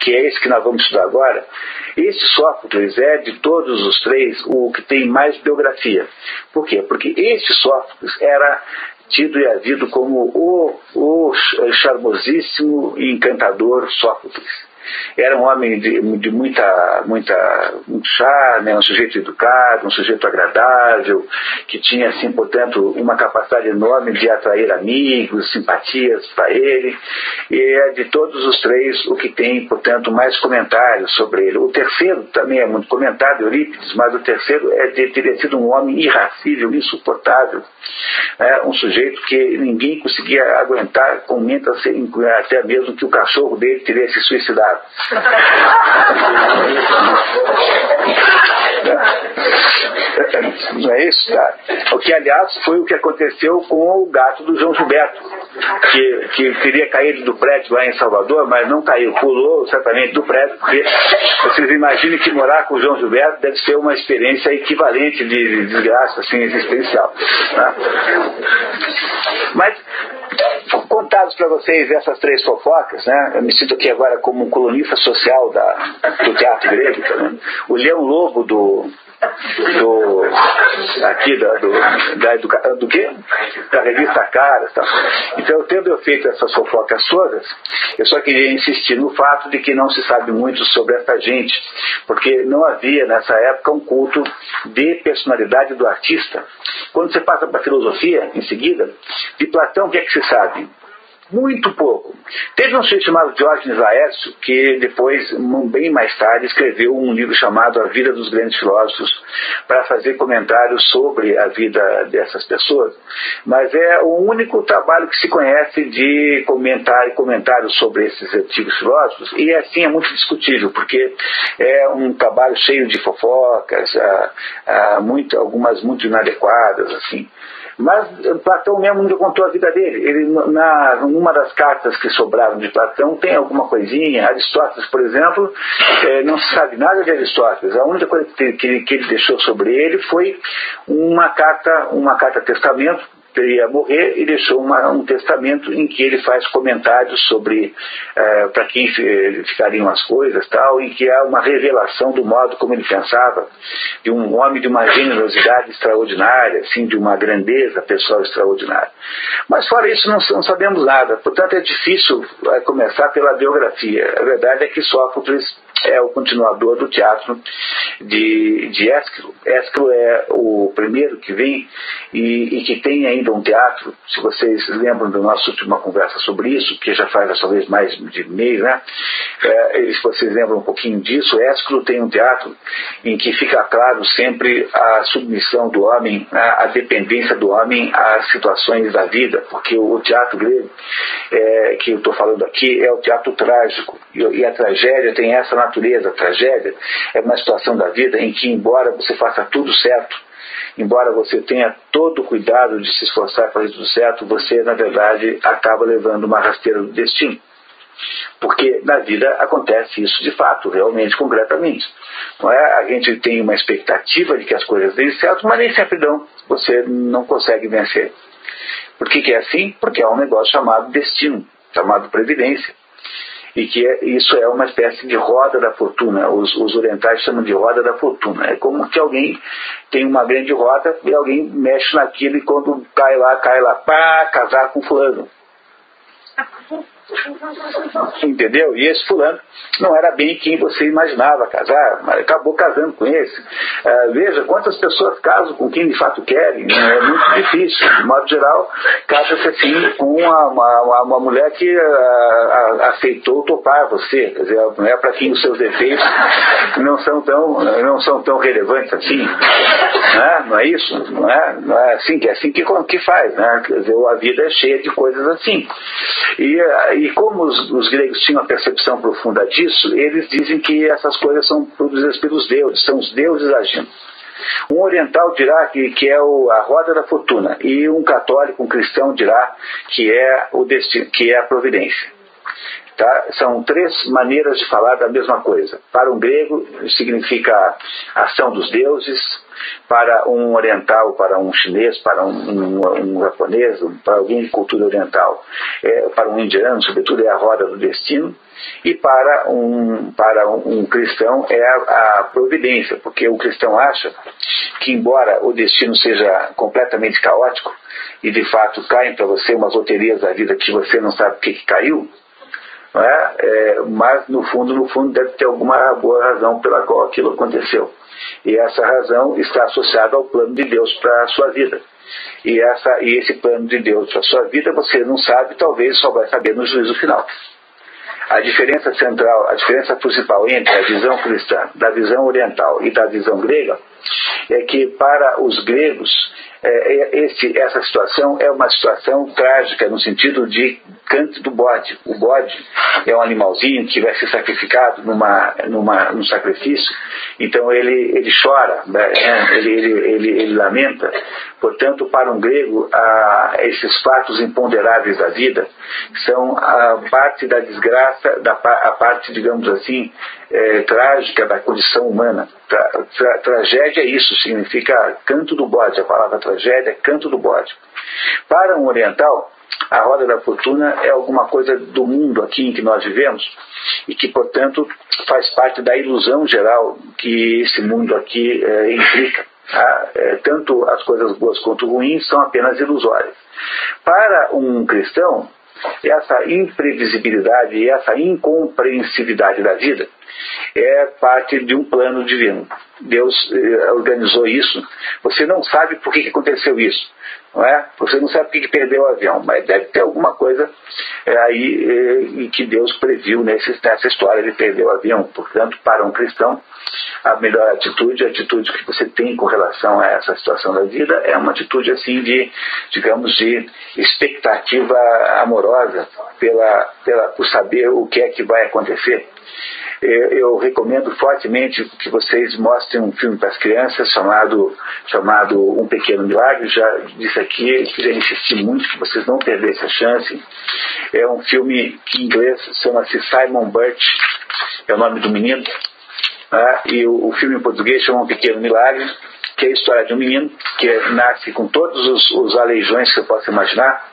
[SPEAKER 1] que é esse que nós vamos estudar agora, esse Sófocles é, de todos os três, o que tem mais biografia. Por quê? Porque este Sófocles era tido e havido como o charmosíssimo e encantador Sófocles. Era um homem de muito charme, um sujeito educado, um sujeito agradável, que tinha, assim, portanto, uma capacidade enorme de atrair amigos, simpatias para ele. E é de todos os três o que tem, portanto, mais comentários sobre ele. O terceiro também é muito comentado, Eurípides, mas o terceiro teria sido um homem irracível, insuportável. Um sujeito que ninguém conseguia aguentar, comenta até mesmo que o cachorro dele teria se suicidado. Não é isso, tá? O que, aliás, foi o que aconteceu com o gato do João Gilberto, que queria cair do prédio lá em Salvador, mas não caiu, pulou certamente do prédio, porque vocês imaginem que morar com o João Gilberto deve ser uma experiência equivalente de desgraça, assim, existencial, tá? Mas, contados para vocês essas três fofocas, né? Eu me sinto aqui agora como um colunista social do teatro grego, tá, né? O Leão Lobo do quê? Da revista Caras, tá? Então, tendo eu feito essas fofocas todas, eu só queria insistir no fato de que não se sabe muito sobre essa gente, porque não havia nessa época um culto de personalidade do artista. Quando você passa para a filosofia, em seguida, de Platão, o que é que se sabe? Muito pouco. Teve um sujeito chamado Diógenes Laércio, que depois, bem mais tarde, escreveu um livro chamado A Vida dos Grandes Filósofos, para fazer comentários sobre a vida dessas pessoas. Mas é o único trabalho que se conhece de comentários sobre esses antigos filósofos, e assim é muito discutível, porque é um trabalho cheio de fofocas, algumas muito inadequadas, assim. Mas Platão mesmo nunca contou a vida dele. Ele, numa das cartas que sobraram de Platão, tem alguma coisinha. Aristóteles, por exemplo, não se sabe nada de Aristóteles. A única coisa que ele deixou sobre ele foi uma carta testamento. Ele ia morrer e deixou um testamento em que ele faz comentários sobre para quem ficariam as coisas, tal, em que há uma revelação do modo como ele pensava, de um homem de uma generosidade extraordinária, assim, de uma grandeza pessoal extraordinária. Mas fora isso não sabemos nada, portanto é difícil começar pela biografia. A verdade é que Sófocles é o continuador do teatro de Ésquilo. Ésquilo é o primeiro que vem e que tem ainda um teatro. Se vocês lembram da nossa última conversa sobre isso, que já faz talvez mais de mês, né? Se vocês lembram um pouquinho disso, Ésquilo tem um teatro em que fica claro sempre a submissão do homem, a dependência do homem às situações da vida, porque o teatro grego que eu estou falando aqui é o teatro trágico, e a tragédia tem essa natureza. A tragédia é uma situação da vida em que, embora você faça tudo certo, embora você tenha todo o cuidado de se esforçar para fazer tudo certo, você, na verdade, acaba levando uma rasteira do destino. Porque na vida acontece isso de fato, realmente, concretamente. Não é? A gente tem uma expectativa de que as coisas deem certo, mas nem sempre dão. Você não consegue vencer. Por que é assim? Porque há um negócio chamado destino, chamado previdência. E que isso é uma espécie de roda da fortuna. Os orientais chamam de roda da fortuna. É como que alguém tem uma grande roda e alguém mexe naquilo e quando cai lá, pá, casar com fulano. Entendeu? E esse fulano não era bem quem você imaginava casar, mas acabou casando com esse. Veja quantas pessoas casam com quem de fato querem. É muito difícil. De modo geral, casa-se assim com uma mulher que aceitou topar você. Quer dizer, não é para quem os seus defeitos não são tão relevantes assim. Não é isso? Não é assim que faz. Né? Quer dizer, a vida é cheia de coisas assim. E como os gregos tinham uma percepção profunda disso, eles dizem que essas coisas são produzidas pelos deuses, são os deuses agindo. Um oriental dirá que é a roda da fortuna, e um católico, um cristão dirá que é o destino, que é a providência. Tá? São três maneiras de falar da mesma coisa. Para um grego significa a ação dos deuses, para um oriental, para um chinês, para um japonês, para alguém de cultura oriental, para um indiano, sobretudo, é a roda do destino, e para um cristão é a providência, porque o cristão acha que, embora o destino seja completamente caótico, e de fato caem para você umas loterias da vida que você não sabe o que caiu, não é? Mas no fundo deve ter alguma boa razão pela qual aquilo aconteceu. E essa razão está associada ao plano de Deus para a sua vida. E esse plano de Deus para a sua vida você não sabe, talvez só vai saber no juízo final. A diferença central, a diferença principal entre a visão cristã, da visão oriental e da visão grega, é que para os gregos essa situação é uma situação trágica no sentido de canto do bode. O bode é um animalzinho que vai ser sacrificado num sacrifício, então ele chora, né? ele lamenta. Portanto, para um grego, esses fatos imponderáveis da vida são a parte da desgraça, a parte, digamos assim, trágica da condição humana. Tragédia é isso, significa canto do bode. A palavra tragédia é canto do bode. Para um oriental, a roda da fortuna é alguma coisa do mundo aqui em que nós vivemos e que, portanto, faz parte da ilusão geral que esse mundo aqui implica. Tanto as coisas boas quanto ruins são apenas ilusórias. Para um cristão, essa imprevisibilidade e essa incompreensibilidade da vida é parte de um plano divino. Deus organizou isso. Você não sabe por que aconteceu isso, não é? Você não sabe por que perdeu o avião, mas deve ter alguma coisa aí que Deus previu nessa história de perder o avião. Portanto, para um cristão, a melhor atitude, a atitude que você tem com relação a essa situação da vida é uma atitude assim de, digamos, de expectativa amorosa por saber o que é que vai acontecer. Eu recomendo fortemente que vocês mostrem um filme para as crianças chamado Um Pequeno Milagre. Já disse aqui, já insisti muito que vocês não perdessem a chance. É um filme que em inglês chama-se Simon Birch, é o nome do menino, né? E o filme em português chama Um Pequeno Milagre, que é a história de um menino que nasce com todos os aleijões que você possa imaginar.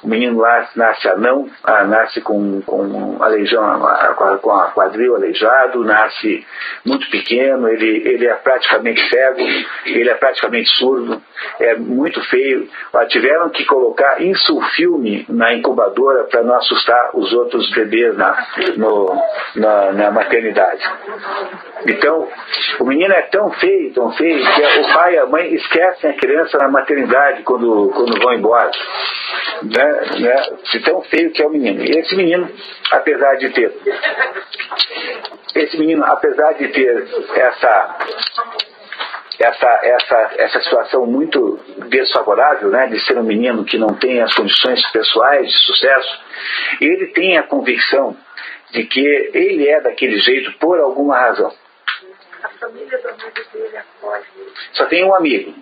[SPEAKER 1] O menino lá nasce anão, nasce com aleijão, com a quadril aleijado, nasce muito pequeno, ele é praticamente cego, ele é praticamente surdo, é muito feio. Tiveram que colocar insulfilme na incubadora para não assustar os outros bebês na maternidade. Então, o menino é tão feio, que o pai e a mãe esquecem a criança na maternidade quando vão embora. De tão feio que é o menino. E esse menino, apesar de ter essa situação muito desfavorável, né, de ser um menino que não tem as condições pessoais de sucesso, ele tem a convicção de que ele é daquele jeito por alguma razão.
[SPEAKER 2] A família do amigo dele acolhe.
[SPEAKER 1] Só tem um amigo,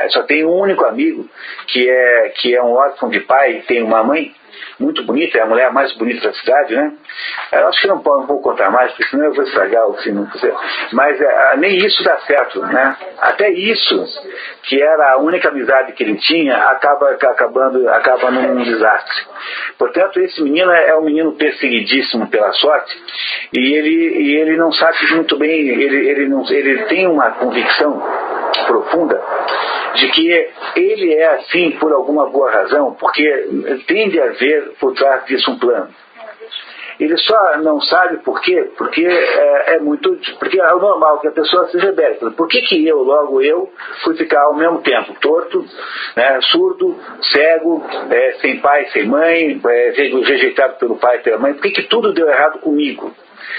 [SPEAKER 1] só tem um único amigo que é um órfão de pai e tem uma mãe muito bonita, é a mulher mais bonita da cidade, né? Eu acho que não vou contar mais, porque senão eu vou estragar o filme. Mas nem isso dá certo, né? Até isso, que era a única amizade que ele tinha, acaba num desastre. Portanto, esse menino é um menino perseguidíssimo pela sorte, e ele não sabe muito bem, ele tem uma convicção profunda de que ele é assim por alguma boa razão, porque tende a haver por trás disso um plano. Ele só não sabe por quê, porque é o normal que a pessoa se rebele. Por que logo eu, fui ficar ao mesmo tempo torto, né, surdo, cego, sem pai, sem mãe, rejeitado pelo pai e pela mãe? Por que tudo deu errado comigo?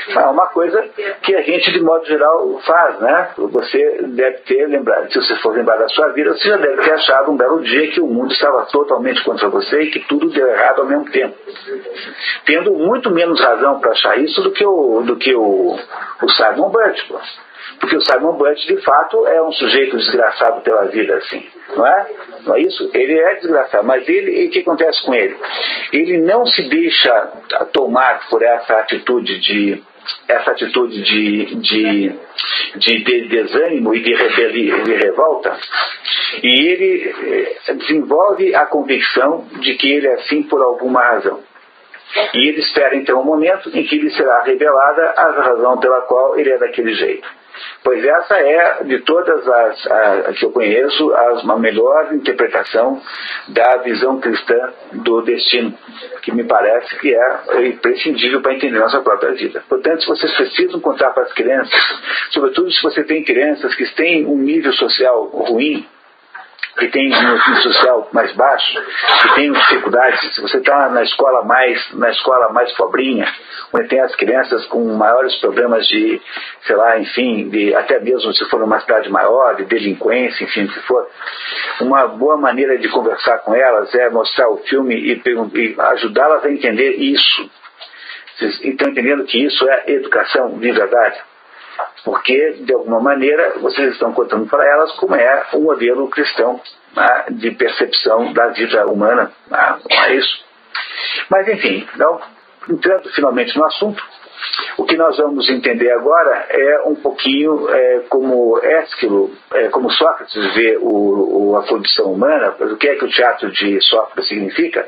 [SPEAKER 1] É uma coisa que a gente, de modo geral, faz, né? Você deve ter lembrado, se você for lembrar da sua vida, você já deve ter achado um belo dia que o mundo estava totalmente contra você e que tudo deu errado ao mesmo tempo. Tendo muito menos razão para achar isso do que o Simon Birch. Porque o Simon Birch, de fato, é um sujeito desgraçado pela vida, assim. Não é? Não é isso? Ele é desgraçado. Mas o que acontece com ele? Ele não se deixa tomar por essa atitude de desânimo e de revolta, e ele desenvolve a convicção de que ele é assim por alguma razão. E ele espera então o momento em que lhe será revelada a razão pela qual ele é daquele jeito. Pois essa é, de todas as que eu conheço, a melhor interpretação da visão cristã do destino, que me parece que é imprescindível para entender nossa própria vida. Portanto, se vocês precisam contar para as crianças, sobretudo se você tem crianças que têm um nível social ruim, que tem um nível social mais baixo, que tem dificuldades, se você está na escola mais pobrinha, onde tem as crianças com maiores problemas de, sei lá, enfim, até mesmo se for numa cidade maior, de delinquência, enfim, se for, uma boa maneira de conversar com elas é mostrar o filme e ajudá-las a entender isso. Vocês estão entendendo que isso é educação de verdade? Porque, de alguma maneira, vocês estão contando para elas como é o modelo cristão, né, de percepção da vida humana. Né, não é isso? Mas, enfim, então, entrando finalmente no assunto, o que nós vamos entender agora é um pouquinho como Ésquilo, como Sócrates vê a condição humana, o que é que o teatro de Sócrates significa,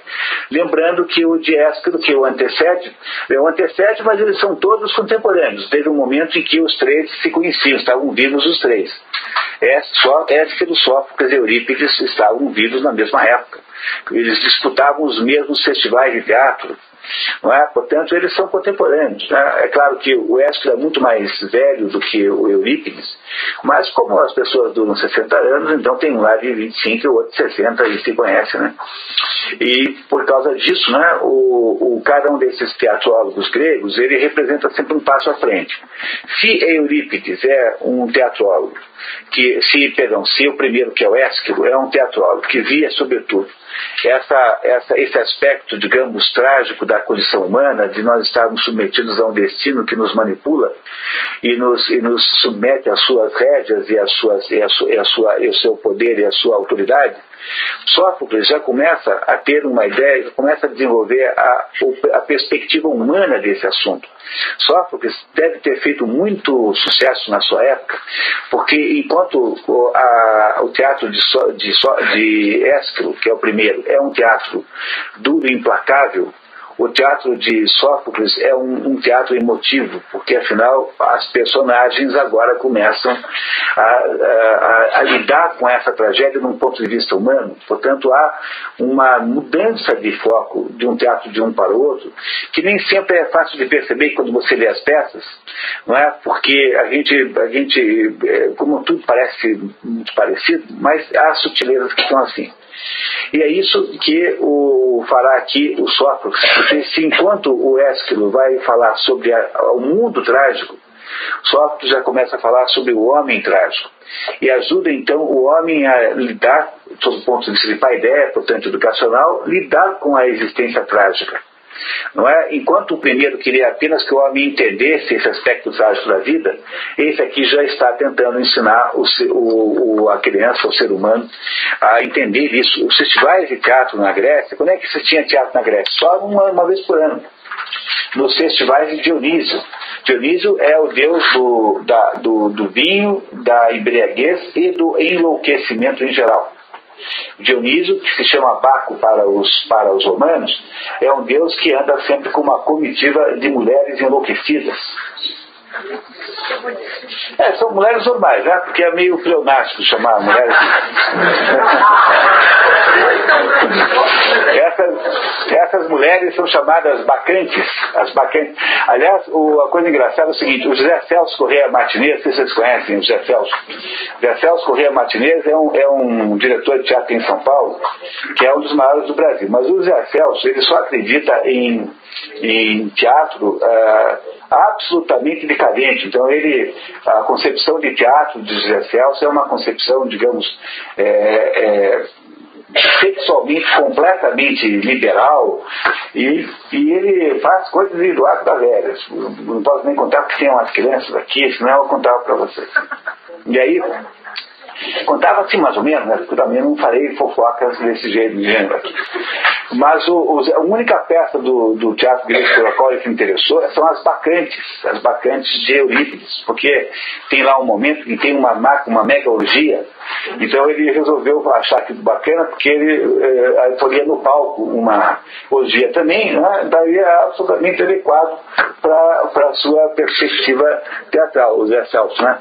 [SPEAKER 1] lembrando que o de Ésquilo, que o antecede, mas eles são todos contemporâneos. Teve um momento em que os três se conheciam, estavam vivos os três. Ésquilo, Sófocles e Eurípides estavam vivos na mesma época. Eles disputavam os mesmos festivais de teatro. Não é? Portanto, eles são contemporâneos. Né? É claro que o Ésquilo é muito mais velho do que o Eurípides, mas como as pessoas duram 60 anos, então tem um lá de 25 e o outro de 60 e se conhece. Né? E por causa disso, né, cada um desses teatrólogos gregos, ele representa sempre um passo à frente. Se Eurípides é um teatrólogo, se o primeiro, que é o Ésquilo, é um teatrólogo que via, sobretudo, esse aspecto, digamos, trágico da condição humana, de nós estarmos submetidos a um destino que nos manipula e nos submete às suas rédeas e o seu poder e a sua autoridade, Sófocles já começa a ter uma ideia, começa a desenvolver a perspectiva humana desse assunto. Sófocles deve ter feito muito sucesso na sua época, porque enquanto o teatro de Ésquilo, que é o primeiro, é um teatro duro e implacável, o teatro de Sófocles é um teatro emotivo, porque afinal as personagens agora começam a lidar com essa tragédia de um ponto de vista humano. Portanto, há uma mudança de foco de um teatro de um para o outro, que nem sempre é fácil de perceber quando você lê as peças, não é? Porque a gente como tudo parece muito parecido, mas há sutilezas que são assim. E é isso que fará aqui o Sófocles, porque se enquanto o Ésquilo vai falar sobre o mundo trágico, Sófocles já começa a falar sobre o homem trágico. E ajuda então o homem a lidar, do ponto de vista de paideia, portanto educacional, lidar com a existência trágica. Não é? Enquanto o primeiro queria apenas que o homem entendesse esse aspecto trágico da vida, esse aqui já está tentando ensinar a criança, o ser humano, a entender isso. Os festivais de teatro na Grécia, quando é que se tinha teatro na Grécia? Só uma vez por ano. Nos festivais de Dionísio. Dionísio é o deus do vinho, da embriaguez e do enlouquecimento em geral. Dionísio, que se chama Baco para os romanos, é um deus que anda sempre com uma comitiva de mulheres enlouquecidas. São mulheres normais, né? Porque é meio pleonástico chamar mulheres. Essas mulheres são chamadas bacantes. As bacantes. Aliás, a coisa engraçada é o seguinte: o José Celso Corrêa Martinez, se vocês conhecem o José Celso. José Celso Corrêa Martinez é um diretor de teatro em São Paulo, que é um dos maiores do Brasil. Mas o José Celso, ele só acredita em teatro absolutamente decadente. Então a concepção de teatro de José Celso é uma concepção, digamos, sexualmente completamente liberal, e ele faz coisas de Eduardo da Velha. Não posso nem contar porque tem umas crianças aqui, senão eu contava para vocês. E aí contava assim mais ou menos, né? Porque eu também não farei fofocas desse jeito de gênero aqui. Mas a única peça do teatro grego pela qual ele se interessou são as bacantes de Eurípides, porque tem lá um momento que tem uma mega orgia Então ele resolveu achar aquilo bacana, porque ele poria no palco uma orgia também, né? Daí é absolutamente adequado para a sua perspectiva teatral, o Zé Celso, né?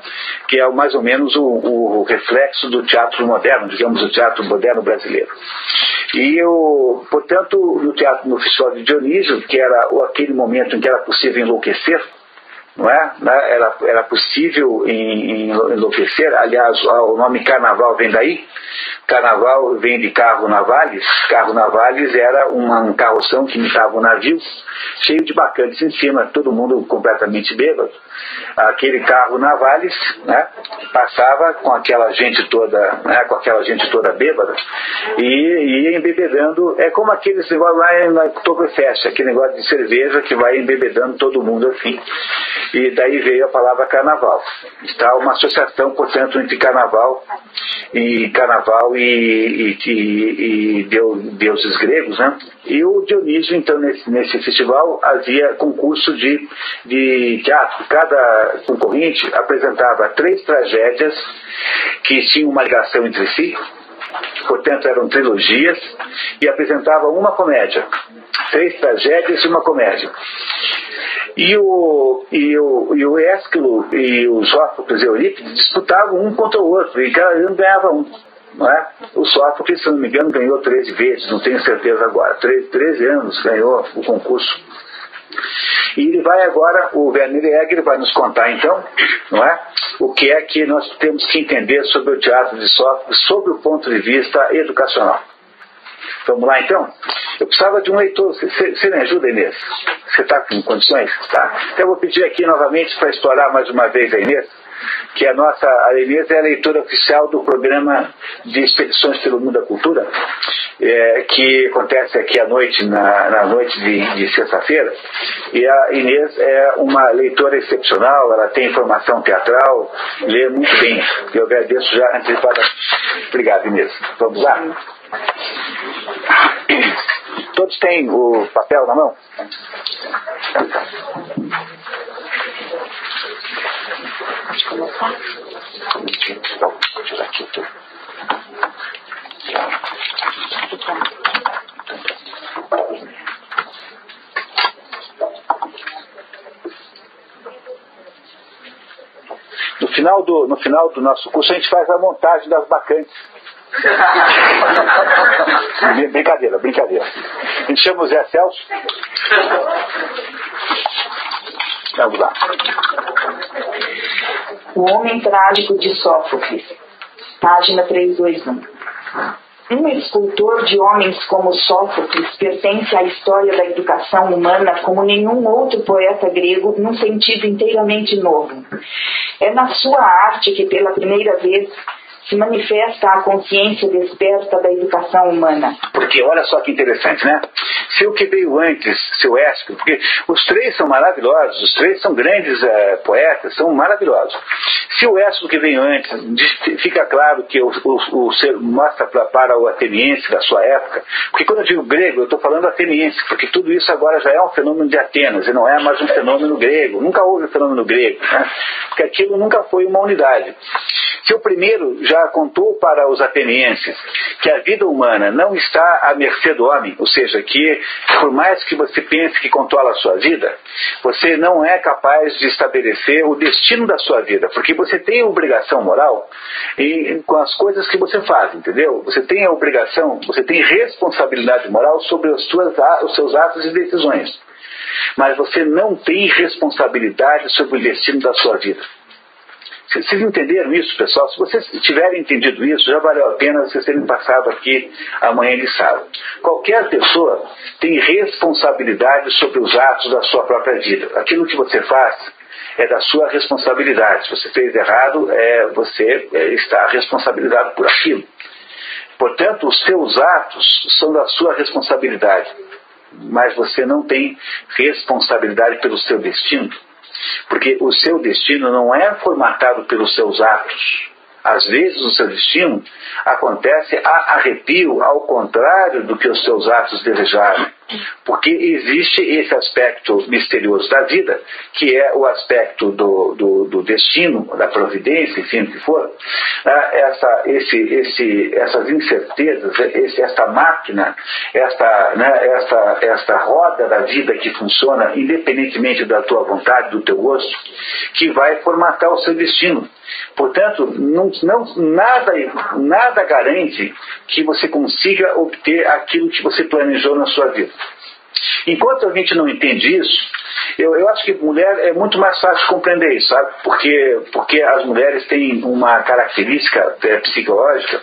[SPEAKER 1] Que é mais ou menos o reflexo do teatro moderno, digamos, o teatro moderno brasileiro. E, portanto, no Festival de Dionísio, que era aquele momento em que era possível enlouquecer, não é? Era possível enlouquecer. Aliás, o nome Carnaval vem daí. Carnaval vem de carro navales. Carro navales era um carroção que imitava um navio, cheio de bacantes em cima, todo mundo completamente bêbado. Aquele carro navales, né, passava com aquela gente toda, né, bêbada, e ia embebedando. É como aqueles negócios lá na Oktoberfest, aquele negócio de cerveja que vai embebedando todo mundo assim. E daí veio a palavra carnaval. Está uma associação, portanto, entre carnaval e deuses gregos, né? E o Dionísio, então, nesse festival, havia concurso de teatro. Cada concorrente apresentava 3 tragédias que tinham uma ligação entre si, portanto eram trilogias, e apresentava uma comédia. 3 tragédias e uma comédia. E o Ésquilo e o Sófocles e Eurípides disputavam um contra o outro, e cada um ganhava um. Não é? O Sófocles, se não me engano, ganhou 13 vezes, não tenho certeza agora. 13 anos ganhou o concurso. E ele vai agora, o Werner Egger vai nos contar então, não é? O que é que nós temos que entender sobre o teatro de Sófocles, sobre o ponto de vista educacional. Vamos lá então? Eu precisava de um leitor. Você me ajuda, Inês? Você está com condições? Tá. Então eu vou pedir aqui novamente para explorar mais uma vez a Inês, que a Inês é a leitora oficial do programa de Expedições pelo Mundo da Cultura, que acontece aqui à noite, na noite de sexta-feira. E a Inês é uma leitora excepcional, ela tem formação teatral, lê muito bem. Eu agradeço já antecipadamente. Obrigado, Inês. Vamos lá? Todos têm o papel na mão? Pode começar? Então, vou tirar aqui tudo. No final do nosso curso a gente faz a montagem das bacantes. Brincadeira. A gente chama o Zé Celso. Vamos lá.
[SPEAKER 3] O Homem Trágico de Sófocles, página 321. Um escultor de homens como Sófocles pertence à história da educação humana como nenhum outro poeta grego, num sentido inteiramente novo. É na sua arte que, pela primeira vez, se manifesta a consciência desperta da educação humana.
[SPEAKER 1] Porque olha só que interessante, né? Se o que veio antes, seu Ésquilo, porque os 3 são maravilhosos, os 3 são grandes poetas, são maravilhosos. Se o Ésquilo que veio antes, fica claro que mostra para o ateniense da sua época, porque quando eu digo grego, eu estou falando ateniense, porque tudo isso agora já é um fenômeno de Atenas, e não é mais um fenômeno grego, nunca houve um fenômeno grego, né? Porque aquilo nunca foi uma unidade. Se o primeiro já contou para os atenienses que a vida humana não está à mercê do homem, ou seja, que por mais que você pense que controla a sua vida, você não é capaz de estabelecer o destino da sua vida, porque você tem a obrigação moral com as coisas que você faz, entendeu? Você tem a obrigação, você tem responsabilidade moral sobre os seus atos e decisões, mas você não tem responsabilidade sobre o destino da sua vida. Vocês entenderam isso, pessoal? Se vocês tiverem entendido isso, já valeu a pena vocês terem passado aqui amanhã de sábado. Qualquer pessoa tem responsabilidade sobre os atos da sua própria vida. Aquilo que você faz é da sua responsabilidade. Se você fez errado, você está responsabilizado por aquilo. Portanto, os seus atos são da sua responsabilidade, mas você não tem responsabilidade pelo seu destino. Porque o seu destino não é formatado pelos seus atos. Às vezes o seu destino acontece a arrepio, ao contrário do que os seus atos desejaram. Porque existe esse aspecto misterioso da vida, que é o aspecto do destino, da providência, enfim, o que for. Essas incertezas, esta máquina, esta roda da vida que funciona independentemente da tua vontade, do teu gosto, que vai formatar o seu destino. Portanto, nada garante que você consiga obter aquilo que você planejou na sua vida. Enquanto a gente não entende isso, eu acho que mulher é muito mais fácil de compreender isso, sabe? Porque as mulheres têm uma característica psicológica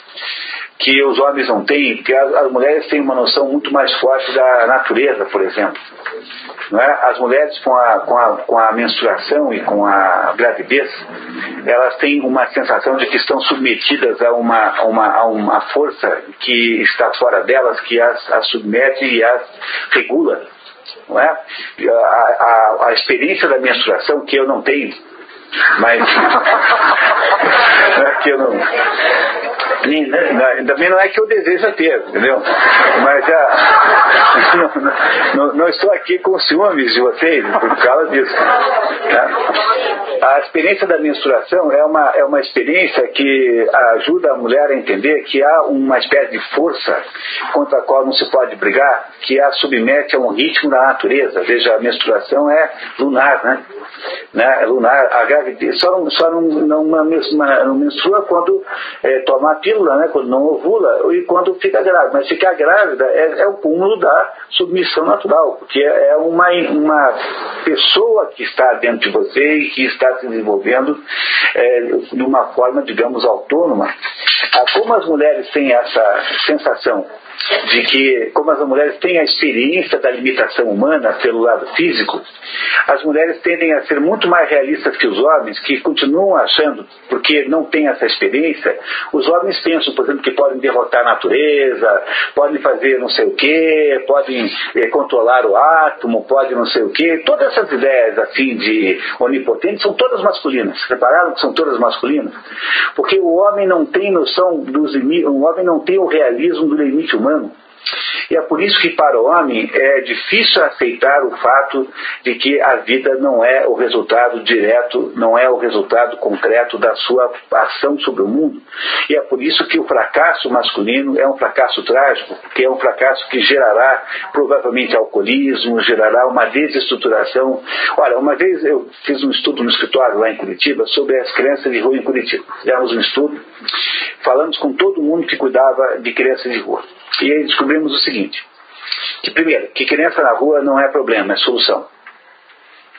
[SPEAKER 1] que os homens não têm, porque as mulheres têm uma noção muito mais forte da natureza, por exemplo. Não é? As mulheres com a menstruação e com a gravidez, elas têm uma sensação de que estão submetidas a uma força que está fora delas, que as submete e as regula. Não é? A experiência da menstruação, que eu não tenho, mas que eu não... Também não é que eu desejo ter, entendeu? Mas não estou aqui com ciúmes de vocês por causa disso. Né? A experiência da menstruação é uma experiência que ajuda a mulher a entender que há uma espécie de força contra a qual não se pode brigar, que a submete a um ritmo da natureza. Veja, a menstruação é lunar, né? É lunar. A gravidez só não menstrua quando toma a pílula, né? Quando não ovula e quando fica grávida. Mas ficar grávida é o cúmulo da submissão natural, porque é uma pessoa que está dentro de você e que está se desenvolvendo de uma forma, digamos, autônoma. Como as mulheres têm essa sensação de que, como as mulheres têm a experiência da limitação humana pelo lado físico, as mulheres tendem a ser muito mais realistas que os homens, que continuam achando, porque não têm essa experiência. Os homens pensam, por exemplo, que podem derrotar a natureza, podem fazer não sei o quê, podem controlar o átomo, podem não sei o quê. Todas essas ideias assim de onipotente são todas masculinas. Repararam que são todas masculinas? Porque o homem não tem noção dos limites, o homem não tem o realismo do limite humano. E é por isso que para o homem é difícil aceitar o fato de que a vida não é o resultado direto, não é o resultado concreto da sua ação sobre o mundo. E é por isso que o fracasso masculino é um fracasso trágico, que é um fracasso que gerará provavelmente alcoolismo, gerará uma desestruturação. Olha, uma vez eu fiz um estudo no escritório lá em Curitiba sobre as crianças de rua em Curitiba. Fizemos um estudo, falamos com todo mundo que cuidava de crianças de rua. E aí descobrimos o seguinte, que primeiro, que criança na rua não é problema, é solução.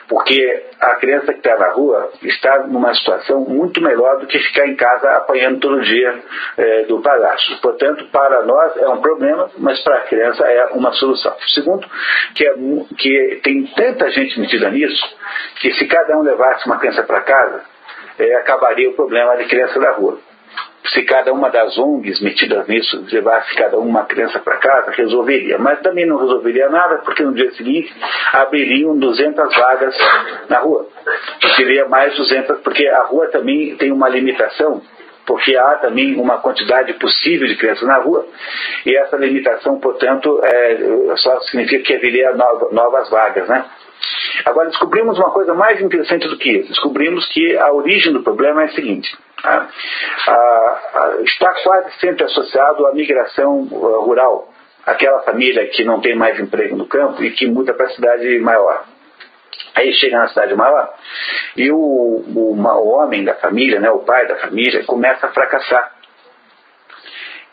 [SPEAKER 1] Porque a criança que está na rua está numa situação muito melhor do que ficar em casa apanhando todo dia do padrasto. Portanto, para nós é um problema, mas para a criança é uma solução. Segundo, que tem tanta gente metida nisso, que se cada um levasse uma criança para casa, acabaria o problema de criança da rua. Se cada uma das ONGs metidas nisso levasse cada uma criança para casa, resolveria. Mas também não resolveria nada, porque no dia seguinte abririam 200 vagas na rua. Seria mais 200, porque a rua também tem uma limitação, porque há também uma quantidade possível de crianças na rua, e essa limitação, portanto, só significa que haveria novas vagas, né? Agora, descobrimos uma coisa mais interessante do que isso. Descobrimos que a origem do problema é a seguinte. Está quase sempre associado à migração rural. Aquela família que não tem mais emprego no campo e que muda para a cidade maior. Aí chega na cidade maior e o homem da família, né, o pai da família, começa a fracassar.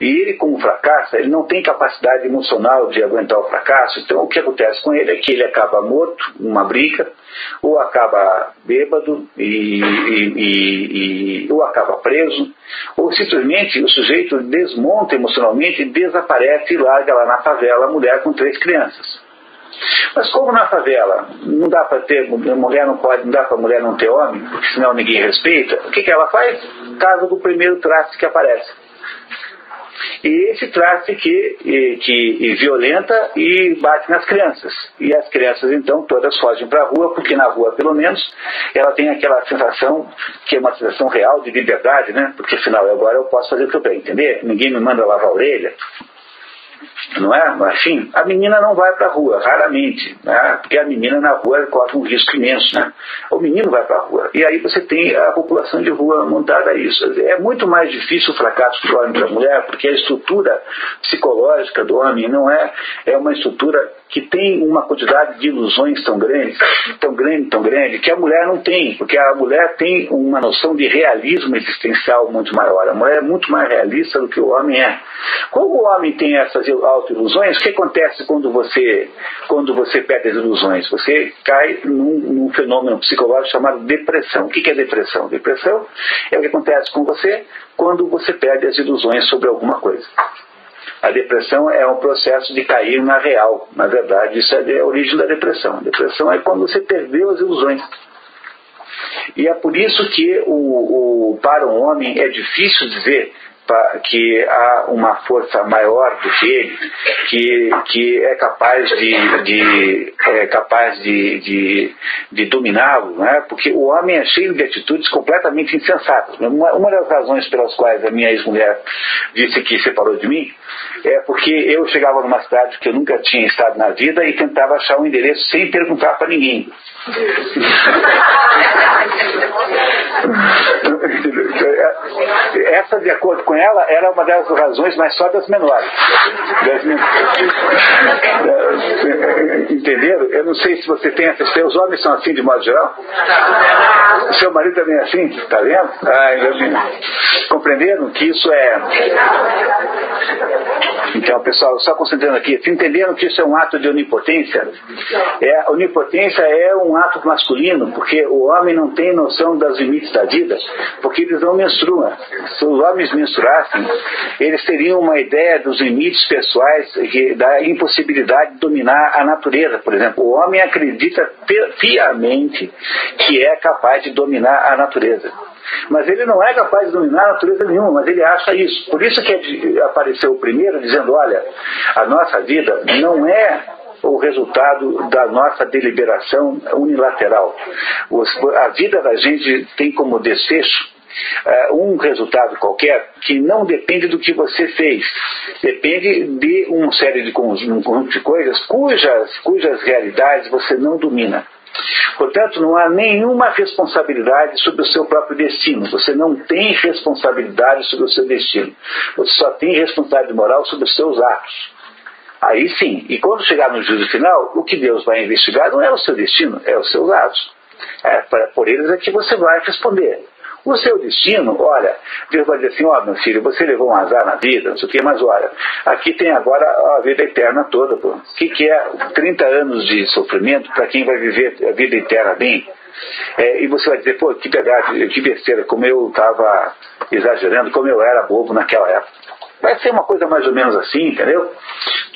[SPEAKER 1] E ele, como fracassa, ele não tem capacidade emocional de aguentar o fracasso. Então, o que acontece com ele é que ele acaba morto numa briga, ou acaba bêbado, ou acaba preso, ou simplesmente o sujeito desmonta emocionalmente e desaparece e larga lá na favela a mulher com 3 crianças. Mas como na favela não dá para ter mulher, não dá para mulher não ter homem, porque senão ninguém respeita, o que ela faz? Casa do primeiro traste que aparece. E esse traste que violenta e bate nas crianças. E as crianças, então, todas fogem para a rua, porque na rua, pelo menos, ela tem aquela sensação, que é uma sensação real de liberdade, né? Porque, afinal, agora eu posso fazer o que eu quero, entender? Ninguém me manda lavar a orelha. não é? Assim, a menina não vai para a rua, raramente, né? Porque a menina na rua corre um risco imenso, né? O menino vai para a rua. E aí você tem a população de rua montada a isso. É muito mais difícil o fracasso do homem para a mulher, porque a estrutura psicológica do homem não é uma estrutura que tem uma quantidade de ilusões tão grande, que a mulher não tem, porque a mulher tem uma noção de realismo existencial muito maior. A mulher é muito mais realista do que o homem é. Como o homem tem essas auto-ilusões, o que acontece quando você perde as ilusões? Você cai num fenômeno psicológico chamado depressão. O que é depressão? Depressão é o que acontece com você quando você perde as ilusões sobre alguma coisa. A depressão é um processo de cair na real. Na verdade, isso é a origem da depressão. A depressão é quando você perdeu as ilusões. E é por isso que para um homem é difícil dizer que há uma força maior do que ele, que é capaz de dominá-lo, né? Porque o homem é cheio de atitudes completamente insensatas. Uma das razões pelas quais a minha ex-mulher disse que separou de mim é porque eu chegava numa cidade que eu nunca tinha estado na vida e tentava achar um endereço sem perguntar para ninguém. Essa, de acordo com ela, era uma das razões, mas só das menores. Entenderam? Eu não sei se você tem essa. Os homens são assim de modo geral? O seu marido também é assim? Está vendo? Compreenderam que isso é. Então, pessoal, só concentrando aqui, entenderam que isso é um ato de onipotência? A onipotência é um ato masculino, porque o homem não tem noção dos limites da vida, porque eles não menstruam. Se os homens menstruassem, eles teriam uma ideia dos limites pessoais, da impossibilidade de dominar a natureza, por exemplo. O homem acredita piamente que é capaz de dominar a natureza. Mas ele não é capaz de dominar a natureza nenhuma, mas ele acha isso. Por isso que apareceu o primeiro dizendo, olha, a nossa vida não é o resultado da nossa deliberação unilateral. A vida da gente tem como desfecho um resultado qualquer que não depende do que você fez, depende de uma série de conjunto de coisas cujas realidades você não domina. Portanto, não há nenhuma responsabilidade sobre o seu próprio destino. Você não tem responsabilidade sobre o seu destino. Você só tem responsabilidade moral sobre os seus atos. Aí sim, e quando chegar no juízo final, o que Deus vai investigar não é o seu destino, é os seus atos. Por eles é que você vai responder. O seu destino, olha, Deus vai dizer assim, meu filho, você levou um azar na vida, não sei o quê, mas olha, aqui tem agora a vida eterna toda, pô. O que é 30 anos de sofrimento para quem vai viver a vida eterna bem? E você vai dizer, pô, que verdade, que besteira, como eu estava exagerando, como eu era bobo naquela época. Vai ser uma coisa mais ou menos assim, entendeu?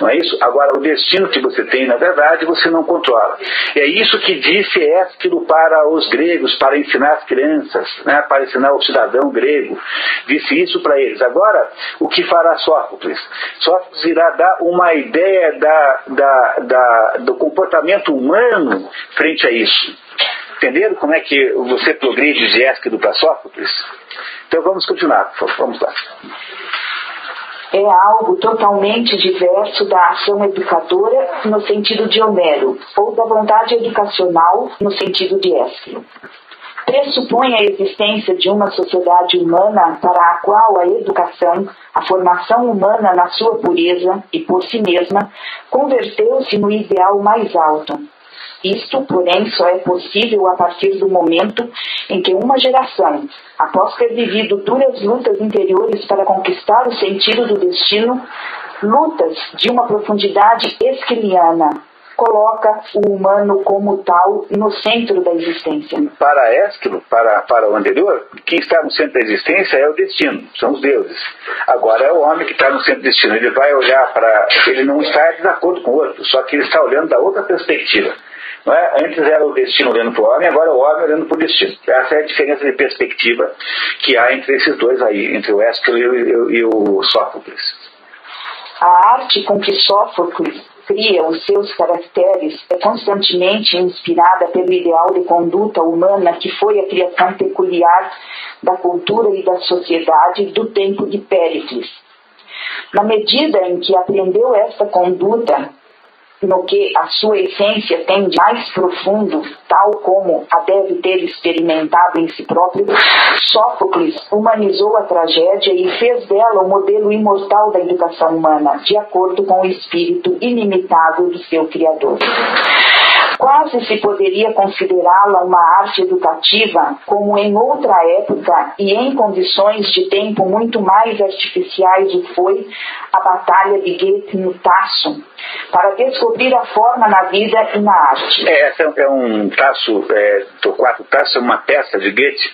[SPEAKER 1] Não é isso? Agora, o destino que você tem, na verdade, você não controla. E é isso que disse Ésquilo para os gregos, para ensinar as crianças, né? Para ensinar o cidadão grego. Disse isso para eles. Agora, o que fará Sófocles? Sófocles irá dar uma ideia do comportamento humano frente a isso. Entenderam como é que você progride de Ésquilo para Sófocles? Então vamos continuar, vamos lá.
[SPEAKER 3] É algo totalmente diverso da ação educadora no sentido de Homero, ou da vontade educacional no sentido de Ésquilo. Pressupõe a existência de uma sociedade humana para a qual a educação, a formação humana na sua pureza e por si mesma, converteu-se no ideal mais alto. Isto, porém, só é possível a partir do momento em que uma geração, após ter vivido duras lutas interiores para conquistar o sentido do destino, lutas de uma profundidade esquiliana, coloca o humano como tal no centro da existência.
[SPEAKER 1] Para Ésquilo, para o anterior, quem está no centro da existência é o destino, são os deuses. Agora é o homem que está no centro do destino. Ele vai olhar para... Ele não está em desacordo com o outro, só que ele está olhando da outra perspectiva. Não é? Antes era o destino olhando para o homem, agora é o homem olhando para o destino. Essa é a diferença de perspectiva que há entre esses dois aí, entre o Ésquilo e o Sófocles.
[SPEAKER 3] A arte com que Sófocles cria os seus caracteres é constantemente inspirada pelo ideal de conduta humana que foi a criação peculiar da cultura e da sociedade do tempo de Péricles. Na medida em que aprendeu esta conduta, no que a sua essência tem de mais profundo, tal como a deve ter experimentado em si próprio, Sófocles humanizou a tragédia e fez dela o modelo imortal da educação humana, de acordo com o espírito ilimitável do seu criador. Quase se poderia considerá-la uma arte educativa, como em outra época e em condições de tempo muito mais artificiais o foi a batalha de Goethe no Tasso, para descobrir a forma na vida e na arte.
[SPEAKER 1] Essa é um Tasso, Torquato Tasso é uma peça de Goethe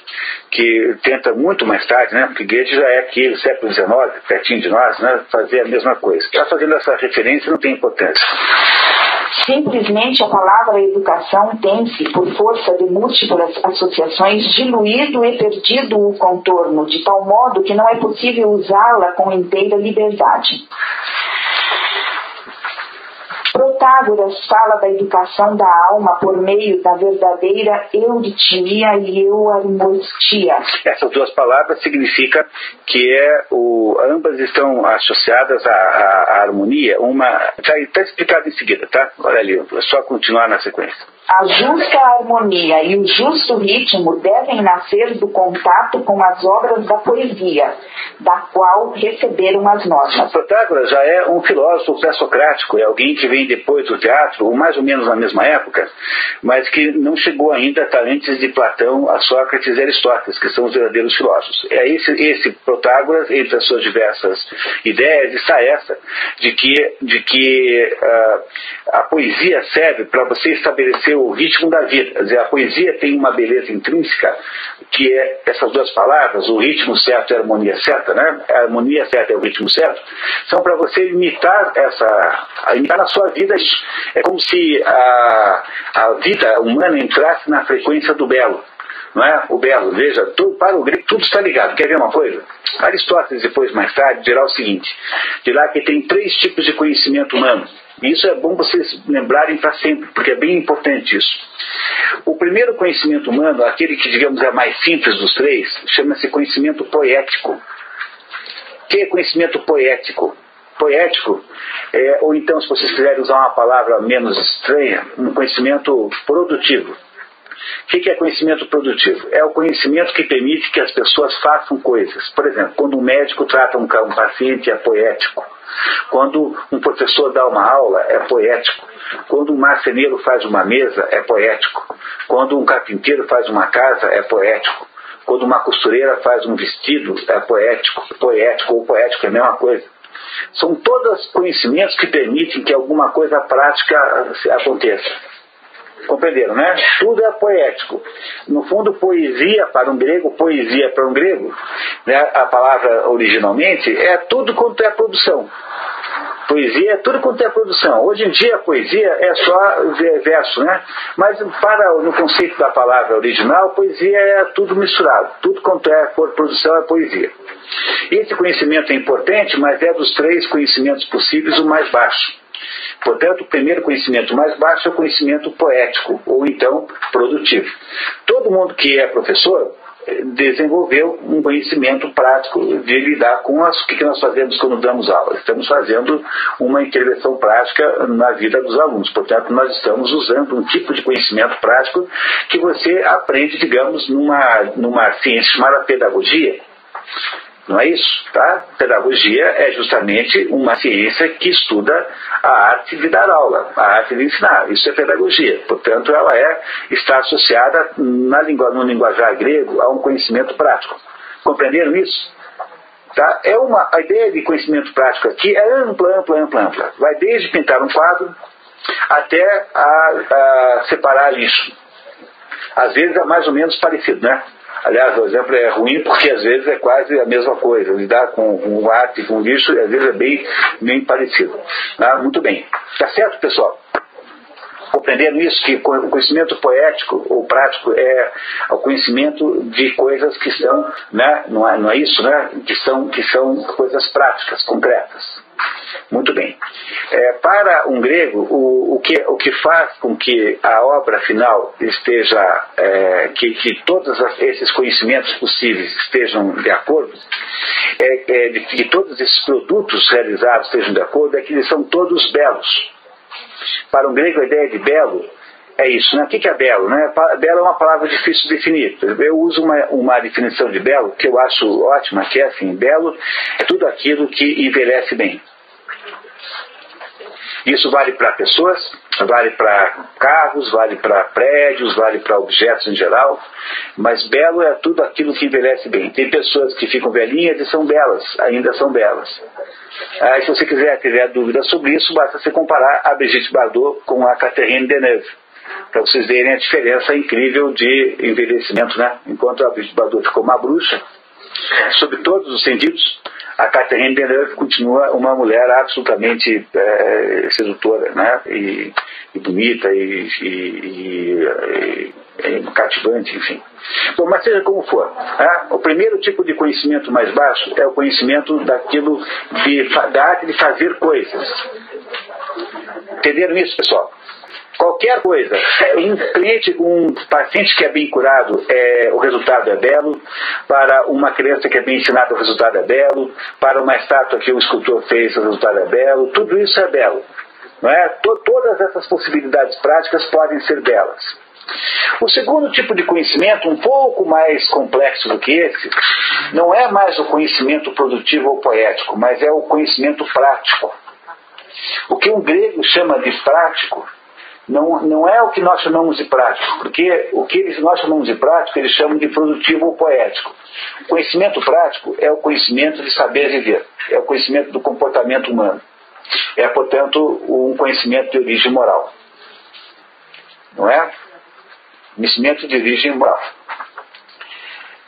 [SPEAKER 1] que tenta muito mais tarde, né, porque Goethe já é aqui no século XIX, pertinho de nós, né, fazer a mesma coisa. Já fazendo essa referência não tem importância.
[SPEAKER 3] Simplesmente a palavra educação tem-se, por força de múltiplas associações, diluído e perdido o contorno, de tal modo que não é possível usá-la com inteira liberdade. Protágoras fala da educação da alma por meio da verdadeira euritmia e euarmostia. Essas duas palavras significam que ambas estão associadas à harmonia. Está explicado em seguida, tá? Olha ali, é só continuar na sequência. A justa harmonia e o justo ritmo devem nascer do contato com as obras da poesia, da qual receberam as normas. Protágoras já é um filósofo pré-socrático, é alguém que vem depois do teatro, ou mais ou menos na mesma época, mas que não chegou ainda a talentes de Platão, a Sócrates e Aristóteles, que são os verdadeiros filósofos. É esse Protágoras, entre as suas diversas ideias, está essa, de que a poesia serve para você estabelecer o ritmo da vida. Quer dizer, a poesia tem uma beleza intrínseca, que é essas duas palavras, o ritmo certo e a harmonia certa, né? A harmonia certa e o ritmo certo, são para você imitar na sua vida. É como se a vida humana entrasse na frequência do belo. Não é? O belo, veja, para o grego tudo está ligado. Quer ver uma coisa? Aristóteles, depois, mais tarde, dirá o seguinte: dirá que tem 3 tipos de conhecimento humano. E isso é bom vocês lembrarem para sempre, porque é bem importante isso. O primeiro conhecimento humano, aquele que, digamos, é mais simples dos 3, chama-se conhecimento poético. O que é conhecimento poético? Poético, ou então, se vocês quiserem usar uma palavra menos estranha, um conhecimento produtivo. O que é conhecimento produtivo? É o conhecimento que permite que as pessoas façam coisas. Por exemplo, quando um médico trata um paciente, é poético. Quando um professor dá uma aula, é poético. Quando um marceneiro faz uma mesa, é poético. Quando um carpinteiro faz uma casa, é poético. Quando uma costureira faz um vestido, é poético. Poético ou poético é a mesma coisa. São todos conhecimentos que permitem que alguma coisa prática aconteça. Compreenderam, né? Tudo é poético. No fundo, poesia para um grego, né, a palavra originalmente, é tudo quanto é produção. Poesia é tudo quanto é produção. Hoje em dia a poesia é só verso, né? Mas no conceito da palavra original, poesia é tudo misturado. Tudo quanto é produção é poesia. Esse conhecimento é importante, mas é dos 3 conhecimentos possíveis o mais baixo. Portanto, o primeiro conhecimento mais baixo é o conhecimento poético, ou então produtivo. Todo mundo que é professor desenvolveu um conhecimento prático de lidar com o que nós fazemos quando damos aula. Estamos fazendo uma intervenção prática na vida dos alunos. Portanto, nós estamos usando um tipo de conhecimento prático que você aprende, digamos, numa ciência chamada pedagogia. Não é isso, tá? Pedagogia é justamente uma ciência que estuda a arte de dar aula, a arte de ensinar. Isso é pedagogia. Portanto, ela está associada no linguajar grego a um conhecimento prático. Compreenderam isso? Tá? A ideia de conhecimento prático aqui é ampla. Vai desde pintar um quadro até a separar lixo. Às vezes é mais ou menos parecido, né? Aliás, o exemplo é ruim porque às vezes é quase a mesma coisa. Lidar com arte e com lixo, às vezes é bem parecido. Muito bem. Tá certo, pessoal? Compreenderam isso? Que o conhecimento poético ou prático é o conhecimento de coisas que são, né? Não é isso, né? Que são coisas práticas, concretas.
[SPEAKER 1] Muito bem. Para um grego, o que faz com que a obra final esteja, que todos esses conhecimentos possíveis estejam de acordo, que todos esses produtos realizados estejam de acordo, é que eles são todos belos. Para um grego, a ideia de belo é isso, né? O que é belo? Né? Belo é uma palavra difícil de definir. Eu uso uma definição de belo que eu acho ótima, que é assim: belo é tudo aquilo que envelhece bem. Isso vale para pessoas, vale para carros, vale para prédios, vale para objetos em geral, mas belo é tudo aquilo que envelhece bem. Tem pessoas que ficam velhinhas e são belas, ainda são belas. Se você tiver dúvida sobre isso, basta você comparar a Brigitte Bardot com a Catherine Deneuve, para vocês verem a diferença incrível de envelhecimento, né? Enquanto a Brigitte Bardot ficou uma bruxa, sob todos os sentidos, a Catherine Deneuve continua uma mulher absolutamente sedutora, né? E bonita e cativante, enfim. Bom, mas seja como for, né? O primeiro tipo de conhecimento mais baixo é o conhecimento daquilo da arte de fazer coisas. Entenderam isso, pessoal? Qualquer coisa, um paciente que é bem curado, o resultado é belo. Para uma criança que é bem ensinada, o resultado é belo. Para uma estátua que o escultor fez, o resultado é belo. Tudo isso é belo, não é? Todas essas possibilidades práticas podem ser belas. O segundo tipo de conhecimento, um pouco mais complexo do que esse, não é mais o conhecimento produtivo ou poético, mas é o conhecimento prático. O que um grego chama de prático não é o que nós chamamos de prático, porque o que nós chamamos de prático eles chamam de produtivo ou poético. O conhecimento prático é o conhecimento de saber viver, é o conhecimento do comportamento humano. É, portanto, um conhecimento de origem moral. Não é? Conhecimento de origem moral.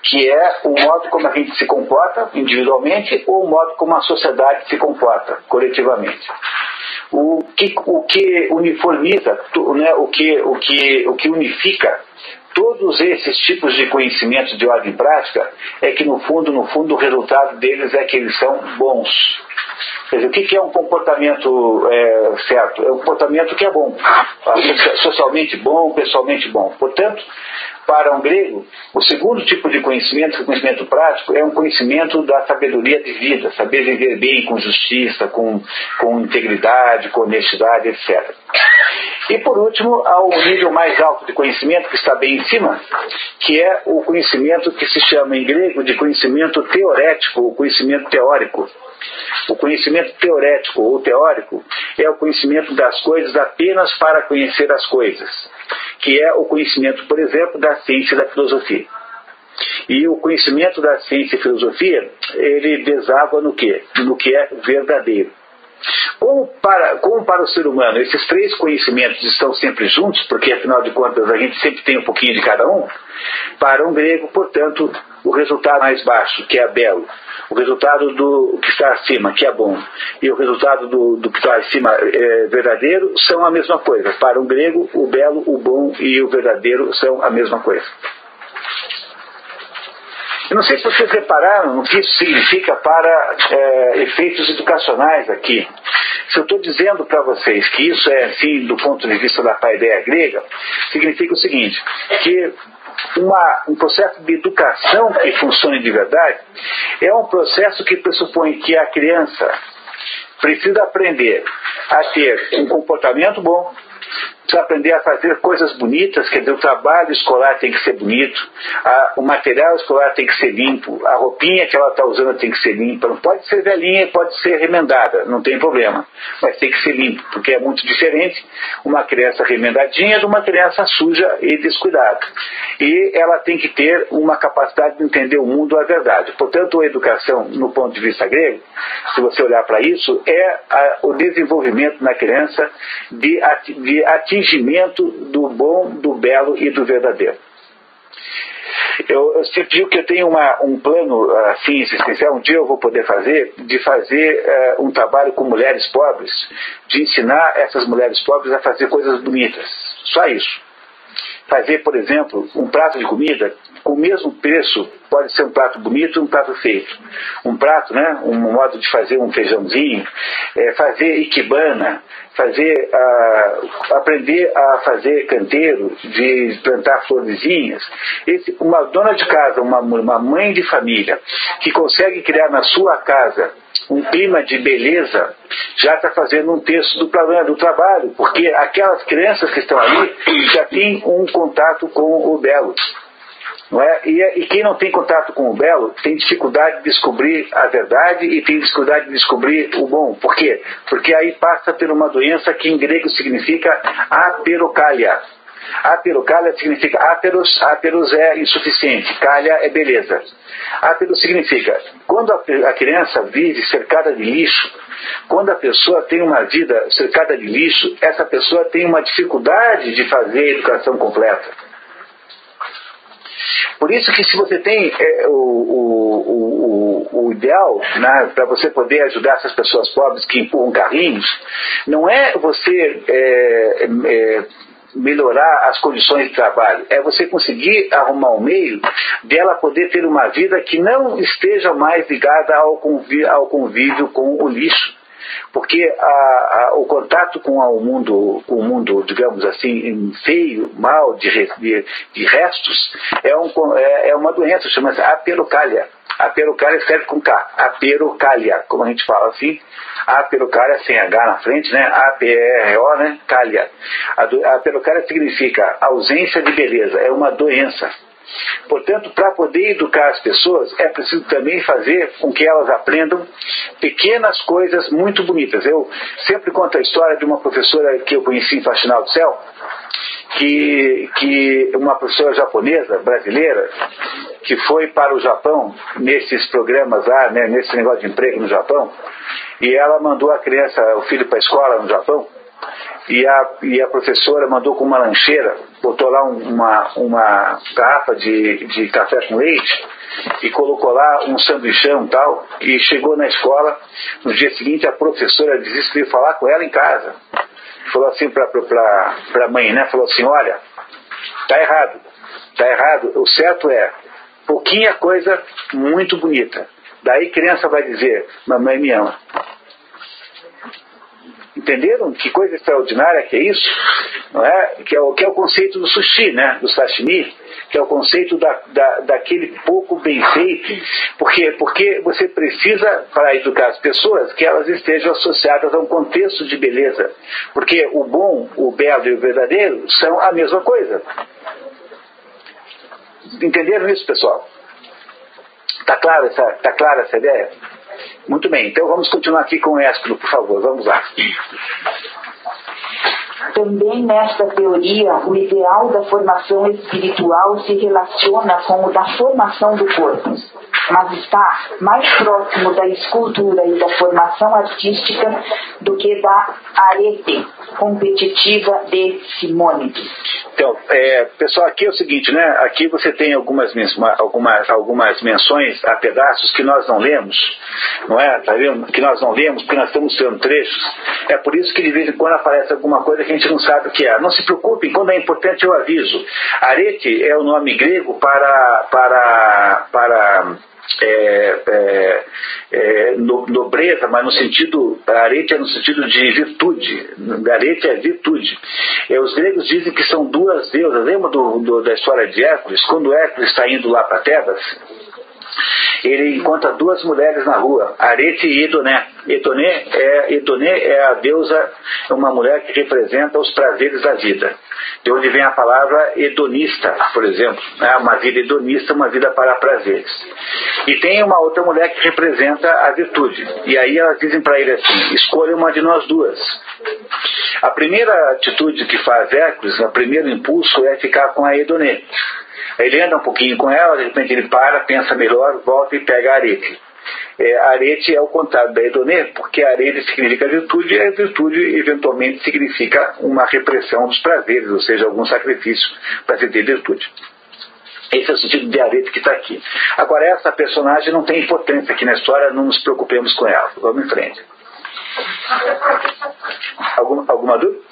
[SPEAKER 1] Que é o modo como a gente se comporta individualmente ou o modo como a sociedade se comporta coletivamente. O que uniformiza, né, o que unifica todos esses tipos de conhecimentos de ordem prática é que no fundo o resultado deles é que eles são bons. Quer dizer, o que é um comportamento certo? É um comportamento que é bom, socialmente bom, pessoalmente bom. Portanto, para um grego, o segundo tipo de conhecimento, o conhecimento prático, é um conhecimento da sabedoria de vida, saber viver bem, com justiça, com integridade, com honestidade, etc. E por último, há o nível mais alto de conhecimento, que está bem em cima, que é o conhecimento que se chama em grego de conhecimento teorético, ou conhecimento teórico. O conhecimento teorético ou teórico é o conhecimento das coisas apenas para conhecer as coisas, que é o conhecimento, por exemplo, da ciência e da filosofia. E o conhecimento da ciência e filosofia, ele deságua no quê? No que é verdadeiro. Como para o ser humano esses três conhecimentos estão sempre juntos, porque afinal de contas a gente sempre tem um pouquinho de cada um, para um grego, portanto, o resultado mais baixo, que é belo, o resultado do que está acima, que é bom, e o resultado do que está acima verdadeiro, são a mesma coisa. Para um grego, o belo, o bom e o verdadeiro são a mesma coisa. Eu não sei se vocês repararam no que isso significa para efeitos educacionais aqui. Se eu estou dizendo para vocês que isso é assim, do ponto de vista da paideia grega, significa o seguinte, que um processo de educação que funcione de verdade é um processo que pressupõe que a criança precisa aprender a ter um comportamento bom, precisa aprender a fazer coisas bonitas, quer dizer, o trabalho escolar tem que ser bonito, o material escolar tem que ser limpo, a roupinha que ela está usando tem que ser limpa, não pode ser velhinha, pode ser remendada, não tem problema, mas tem que ser limpo, porque é muito diferente uma criança remendadinha de uma criança suja e descuidada. E ela tem que ter uma capacidade de entender o mundo à verdade. Portanto, a educação, no ponto de vista grego, se você olhar para isso, é o desenvolvimento na criança de atingimento do bom, do belo e do verdadeiro. Eu sempre digo que eu tenho um plano assim, existencial, um dia eu vou poder fazer um trabalho com mulheres pobres, de ensinar essas mulheres pobres a fazer coisas bonitas. Só isso. fazer, por exemplo, um prato de comida com o mesmo preço, pode ser um prato bonito e um prato feito. Um prato, né, um modo de fazer um feijãozinho, fazer ikebana, aprender a fazer canteiro, de plantar florezinhas. Uma dona de casa, uma mãe de família, que consegue criar na sua casa um clima de beleza, já está fazendo um terço do trabalho, porque aquelas crianças que estão ali já têm um contato com o belo. Não é? E quem não tem contato com o belo tem dificuldade de descobrir a verdade e tem dificuldade de descobrir o bom. Por quê? Porque aí passa por uma doença que em grego significa aperocalia. Aperocalia significa aperos é insuficiente, calia é beleza. Aperos significa, quando a criança vive cercada de lixo, quando a pessoa tem uma vida cercada de lixo, essa pessoa tem uma dificuldade de fazer a educação completa. Por isso que se você tem o ideal, né, para você poder ajudar essas pessoas pobres que empurram carrinhos, não é você melhorar as condições de trabalho, é você conseguir arrumar um meio dela poder ter uma vida que não esteja mais ligada ao convívio com o lixo. Porque o contato com o mundo, digamos assim, feio, mal, de restos, é uma doença, chama-se aperocalia. Aperocalia escreve com K, aperocalia, como a gente fala assim, aperocalia sem H na frente, né? A-P-E-R-O, né? Calia. A aperocalia significa ausência de beleza, é uma doença. Portanto, para poder educar as pessoas, é preciso também fazer com que elas aprendam pequenas coisas muito bonitas. Eu sempre conto a história de uma professora que eu conheci em Faxinal do Céu, que uma professora japonesa, brasileira, que foi para o Japão, nesses programas lá, né, nesse negócio de emprego no Japão, e ela mandou a criança, o filho para a escola no Japão, e a professora mandou com uma lancheira, botou lá uma garrafa de café com leite e colocou lá um sanduichão e tal, e chegou na escola. No dia seguinte a professora disse que veio falar com ela em casa. Falou assim para a mãe, né? Falou assim, olha, tá errado, o certo é pouquinha coisa muito bonita. Daí a criança vai dizer, mamãe me ama. Entenderam que coisa extraordinária que é isso? Não é? Que é o conceito do sushi, né? Do sashimi, que é o conceito daquele pouco bem feito. Porque você precisa, para educar as pessoas, que elas estejam associadas a um contexto de beleza. Porque o bom, o belo e o verdadeiro são a mesma coisa. Entenderam isso, pessoal? Tá clara essa ideia? Muito bem, então vamos continuar aqui com o Ésquilo, por favor, vamos lá.
[SPEAKER 3] Também nesta teoria, o ideal da formação espiritual se relaciona com o da formação do corpo, mas está mais próximo da escultura e da formação artística do que da arete competitiva de Simônides.
[SPEAKER 1] Então, pessoal, aqui é o seguinte, né? Aqui você tem algumas menções a pedaços que nós não lemos, não é? Tá vendo? Que nós não lemos porque nós estamos sendo trechos. É por isso que de vez em quando aparece alguma coisa que a gente não sabe o que é. Não se preocupem, quando é importante eu aviso. Arete é o nome grego para nobreza, mas no sentido, arete é no sentido de virtude. Arete é virtude. Os gregos dizem que são duas deusas. Lembra da história de Hércules? Quando Hércules está indo lá para Tebas, ele encontra duas mulheres na rua, Arete e Edoné. Edoné é a deusa, uma mulher que representa os prazeres da vida. De onde vem a palavra hedonista, por exemplo. Uma vida hedonista, uma vida para prazeres. E tem uma outra mulher que representa a virtude. E aí elas dizem para ele assim, escolha uma de nós duas. A primeira atitude que faz Hércules, o primeiro impulso é ficar com a Edoné. Ele anda um pouquinho com ela, de repente ele para, pensa melhor, volta e pega a arete. Arete é o contrário da Edoné, porque a arete significa virtude, e a virtude eventualmente significa uma repressão dos prazeres, ou seja, algum sacrifício para se ter virtude. Esse é o sentido de arete que está aqui. Agora, essa personagem não tem importância aqui na história, não nos preocupemos com ela. Vamos em frente. Alguma dúvida?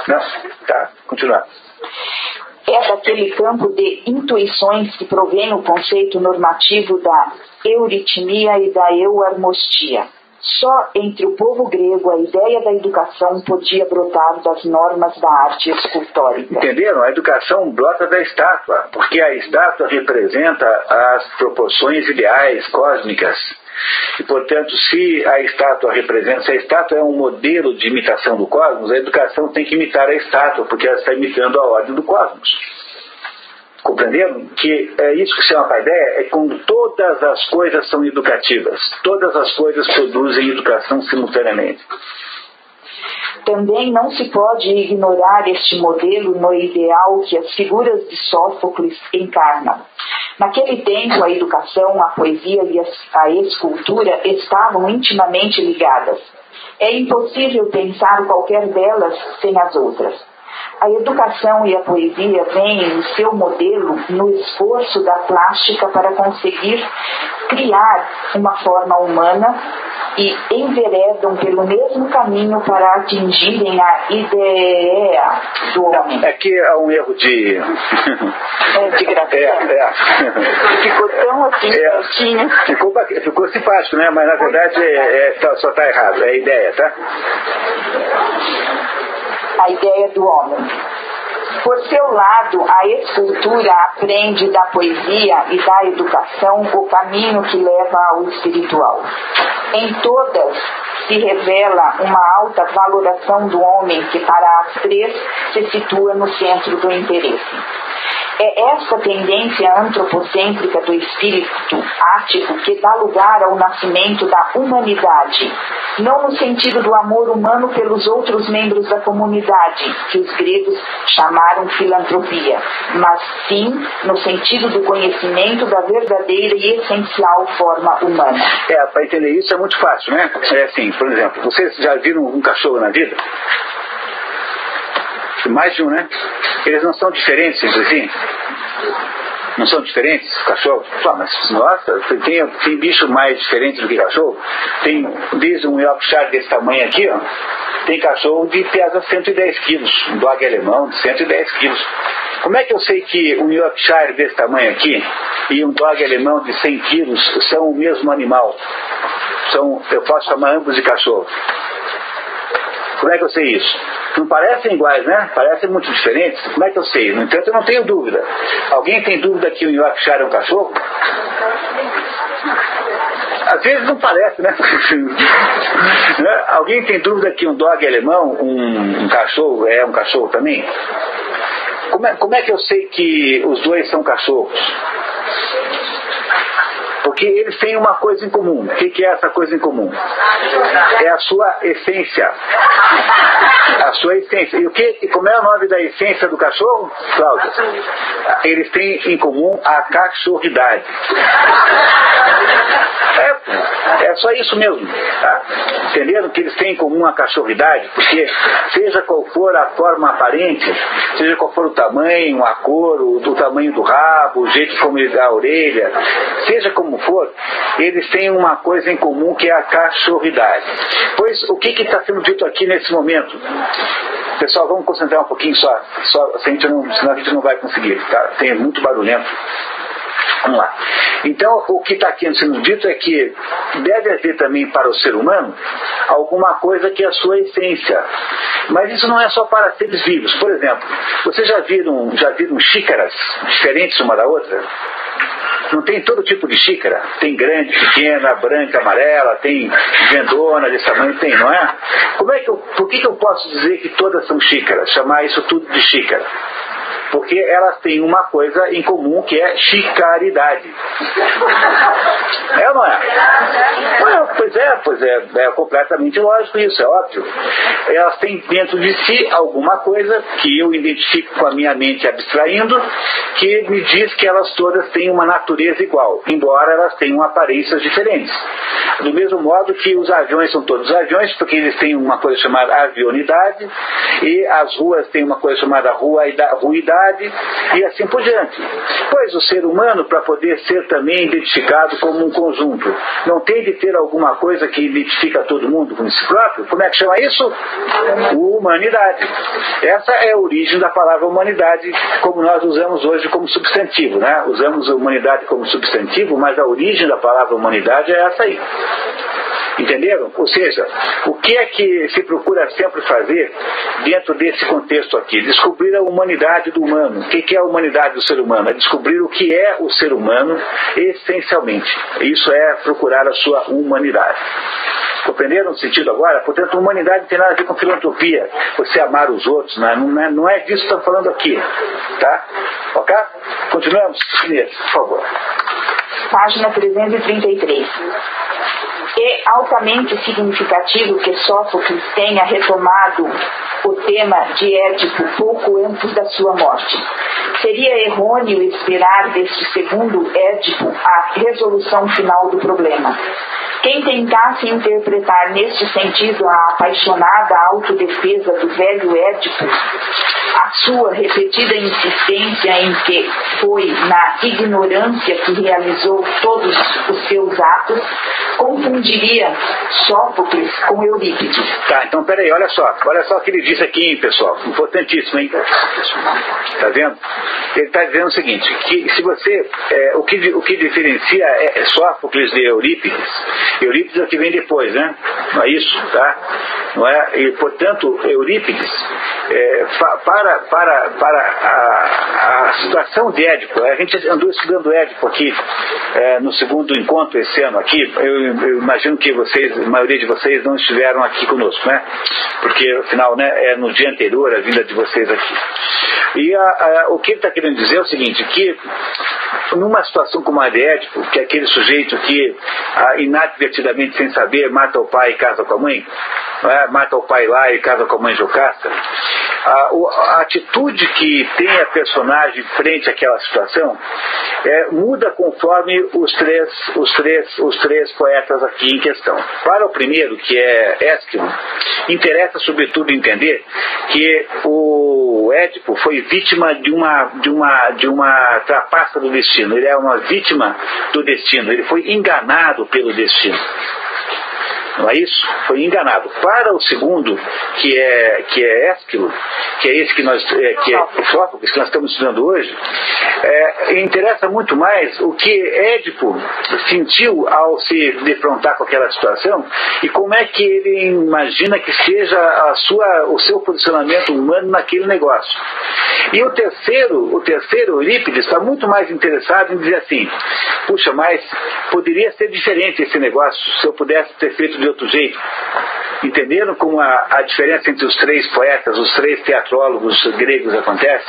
[SPEAKER 1] Não? Tá, continuar.
[SPEAKER 3] é daquele campo de intuições que provém o conceito normativo da euritmia e da euarmostia. Só entre o povo grego a ideia da educação podia brotar das normas da arte escultórica.
[SPEAKER 1] Entenderam? A educação brota da estátua, porque a estátua representa as proporções ideais, cósmicas. E, portanto, se a estátua é um modelo de imitação do cosmos, a educação tem que imitar a estátua, porque ela está imitando a ordem do cosmos. Compreenderam? Que é isso que se chama paideia, é quando todas as coisas são educativas. Todas as coisas produzem educação simultaneamente.
[SPEAKER 3] Também não se pode ignorar este modelo no ideal que as figuras de Sófocles encarnam. Naquele tempo, a educação, a poesia e a escultura estavam intimamente ligadas. É impossível pensar qualquer delas sem as outras. A educação e a poesia veem o seu modelo no esforço da plástica para conseguir criar uma forma humana e enveredam pelo mesmo caminho para atingirem a ideia do homem.
[SPEAKER 1] É que há um erro de
[SPEAKER 3] grafia. Ficou tão assim, certinho.
[SPEAKER 1] Ficou simpático, né? Mas na verdade só está errado, é a ideia, tá?
[SPEAKER 3] A ideia do homem. Por seu lado, a escultura aprende da poesia e da educação o caminho que leva ao espiritual. Em todas se revela uma alta valoração do homem que para as três se situa no centro do interesse. É esta tendência antropocêntrica do espírito ático que dá lugar ao nascimento da humanidade, não no sentido do amor humano pelos outros membros da comunidade, que os gregos chamaram filantropia, mas sim no sentido do conhecimento da verdadeira e essencial forma humana.
[SPEAKER 1] Para entender isso é muito fácil, né? É assim, por exemplo, vocês já viram um cachorro na vida? Mais de um, né? Eles não são diferentes entre si? Não são diferentes, cachorro? Mas, nossa, tem bicho mais diferente do que cachorro? Tem desde um Yorkshire desse tamanho aqui, ó. Tem cachorro de pesa 110 quilos, um dog alemão de 110 quilos. Como é que eu sei que um Yorkshire desse tamanho aqui e um dog alemão de 100 quilos são o mesmo animal? Eu posso chamar ambos de cachorro. Como é que eu sei isso? Não parecem iguais, né? Parecem muito diferentes. Como é que eu sei? No entanto, eu não tenho dúvida. Alguém tem dúvida que o Yorkshire é um cachorro? Às vezes não parece, né? Alguém tem dúvida que um dog alemão, um cachorro, é um cachorro também? Como é que eu sei que os dois são cachorros? Porque eles têm uma coisa em comum. O que é essa coisa em comum? É a sua essência. A sua essência. E como é o nome da essência do cachorro, Cláudia? Eles têm em comum a cachorridade. É só isso mesmo. Tá? Entenderam que eles têm em comum a cachorridade? Porque seja qual for a forma aparente, seja qual for o tamanho, a cor, o tamanho do rabo, o jeito como ele dá a orelha, seja como for, eles têm uma coisa em comum que é a cachorridade. Pois o que está sendo dito aqui nesse momento? Pessoal, vamos concentrar um pouquinho só senão a gente não vai conseguir, tá? Tem muito barulhento. Vamos lá. Então, o que está aqui sendo dito é que deve haver também para o ser humano alguma coisa que é a sua essência. Mas isso não é só para seres vivos. Por exemplo, vocês já viram xícaras diferentes uma da outra? Não tem todo tipo de xícara? Tem grande, pequena, branca, amarela, tem vendona desse tamanho, tem, não é? Por que eu posso dizer que todas são xícaras? Chamar isso tudo de xícara? Porque elas têm uma coisa em comum que é chicaridade. É ou não é? Pois é completamente lógico isso, é óbvio. Elas têm dentro de si alguma coisa que eu identifico com a minha mente abstraindo, que me diz que elas todas têm uma natureza igual, embora elas tenham aparências diferentes. Do mesmo modo que os aviões são todos aviões, porque eles têm uma coisa chamada avionidade, e as ruas têm uma coisa chamada ruidade, humanidade e assim por diante. Pois o ser humano, para poder ser também identificado como um conjunto, não tem de ter alguma coisa que identifica todo mundo com si próprio? Como é que chama isso? Humanidade. Essa é a origem da palavra humanidade, como nós usamos hoje como substantivo, né? Usamos a humanidade como substantivo, mas a origem da palavra humanidade é essa aí. Entenderam? Ou seja, o que é que se procura sempre fazer dentro desse contexto aqui? Descobrir a humanidade do humano. O que é a humanidade do ser humano? É descobrir o que é o ser humano essencialmente. Isso é procurar a sua humanidade. Compreenderam o sentido agora? Portanto, humanidade não tem nada a ver com filantropia, você amar os outros, não é disso que estamos falando aqui. Tá? Ok? Continuamos? Inês, por favor.
[SPEAKER 3] Página 333. É altamente significativo que Sófocles tenha retomado o tema de Édipo pouco antes da sua morte. Seria errôneo esperar deste segundo Édipo a resolução final do problema. Quem tentasse interpretar neste sentido a apaixonada autodefesa do velho Édipo, a sua repetida insistência em que foi na ignorância que realizou todos os seus atos, confundiria Sófocles com Eurípides.
[SPEAKER 1] Tá, então peraí, olha só o que ele disse aqui, pessoal, importantíssimo, hein? Tá vendo? Ele está dizendo o seguinte, que se você, o que diferencia é Sófocles de Eurípides. Eurípides é o que vem depois, né? Não é isso, tá? Não é? E, portanto, Eurípides, para a situação de Édipo, a gente andou estudando Édipo aqui no segundo encontro esse ano aqui. Eu imagino que a maioria de vocês não estiveram aqui conosco, né? Porque, afinal, né, é no dia anterior a vinda de vocês aqui. E o que ele está querendo dizer é o seguinte, que numa situação como a de Édipo, que é aquele sujeito que inadvertidamente, sem saber, mata o pai e casa com a mãe, mata o pai lá e casa com a mãe Jocasta, a atitude que tem a personagem frente àquela situação muda conforme os três poetas aqui em questão. Para o primeiro, que é Ésquilo, interessa sobretudo entender que o Édipo foi vítima de uma trapaça do destino. Ele é uma vítima do destino, ele foi enganado pelo destino. Não é isso? Foi enganado. Para o segundo, que é Ésquilo, que é esse que é Sófocles, que nós estamos estudando hoje, interessa muito mais o que Édipo sentiu ao se defrontar com aquela situação e como é que ele imagina que seja o seu posicionamento humano naquele negócio. E o terceiro, Eurípides, está muito mais interessado em dizer assim, puxa, mas poderia ser diferente esse negócio se eu pudesse ter feito de outro jeito. Entenderam como a diferença entre os três poetas, os três teatrólogos gregos acontece?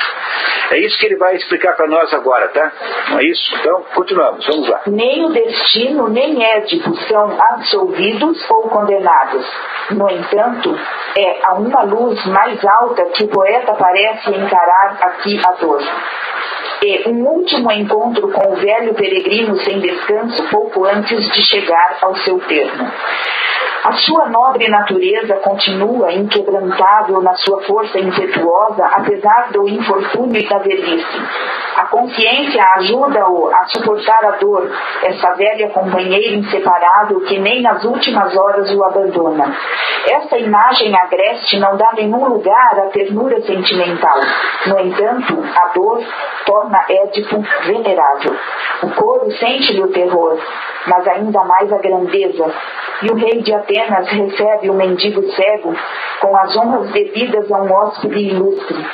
[SPEAKER 1] É isso que ele vai explicar para nós agora, tá? Não é isso? Então, continuamos, vamos lá.
[SPEAKER 3] Nem o destino, nem Édipo são absolvidos ou condenados. No entanto, é a uma luz mais alta que o poeta parece encarar aqui a dor. E um último encontro com o velho peregrino sem descanso pouco antes de chegar ao seu termo. A sua nobre natureza continua inquebrantável na sua força impetuosa, apesar do infortúnio e da velhice. A consciência ajuda-o a suportar a dor, essa velha companheira inseparável que nem nas últimas horas o abandona. Esta imagem agreste não dá nenhum lugar à ternura sentimental. No entanto, a dor torna Édipo venerável. O coro sente-lhe o terror, mas ainda mais a grandeza. E o rei de Atenas recebe o mendigo cego com as honras devidas a um hóspede ilustre.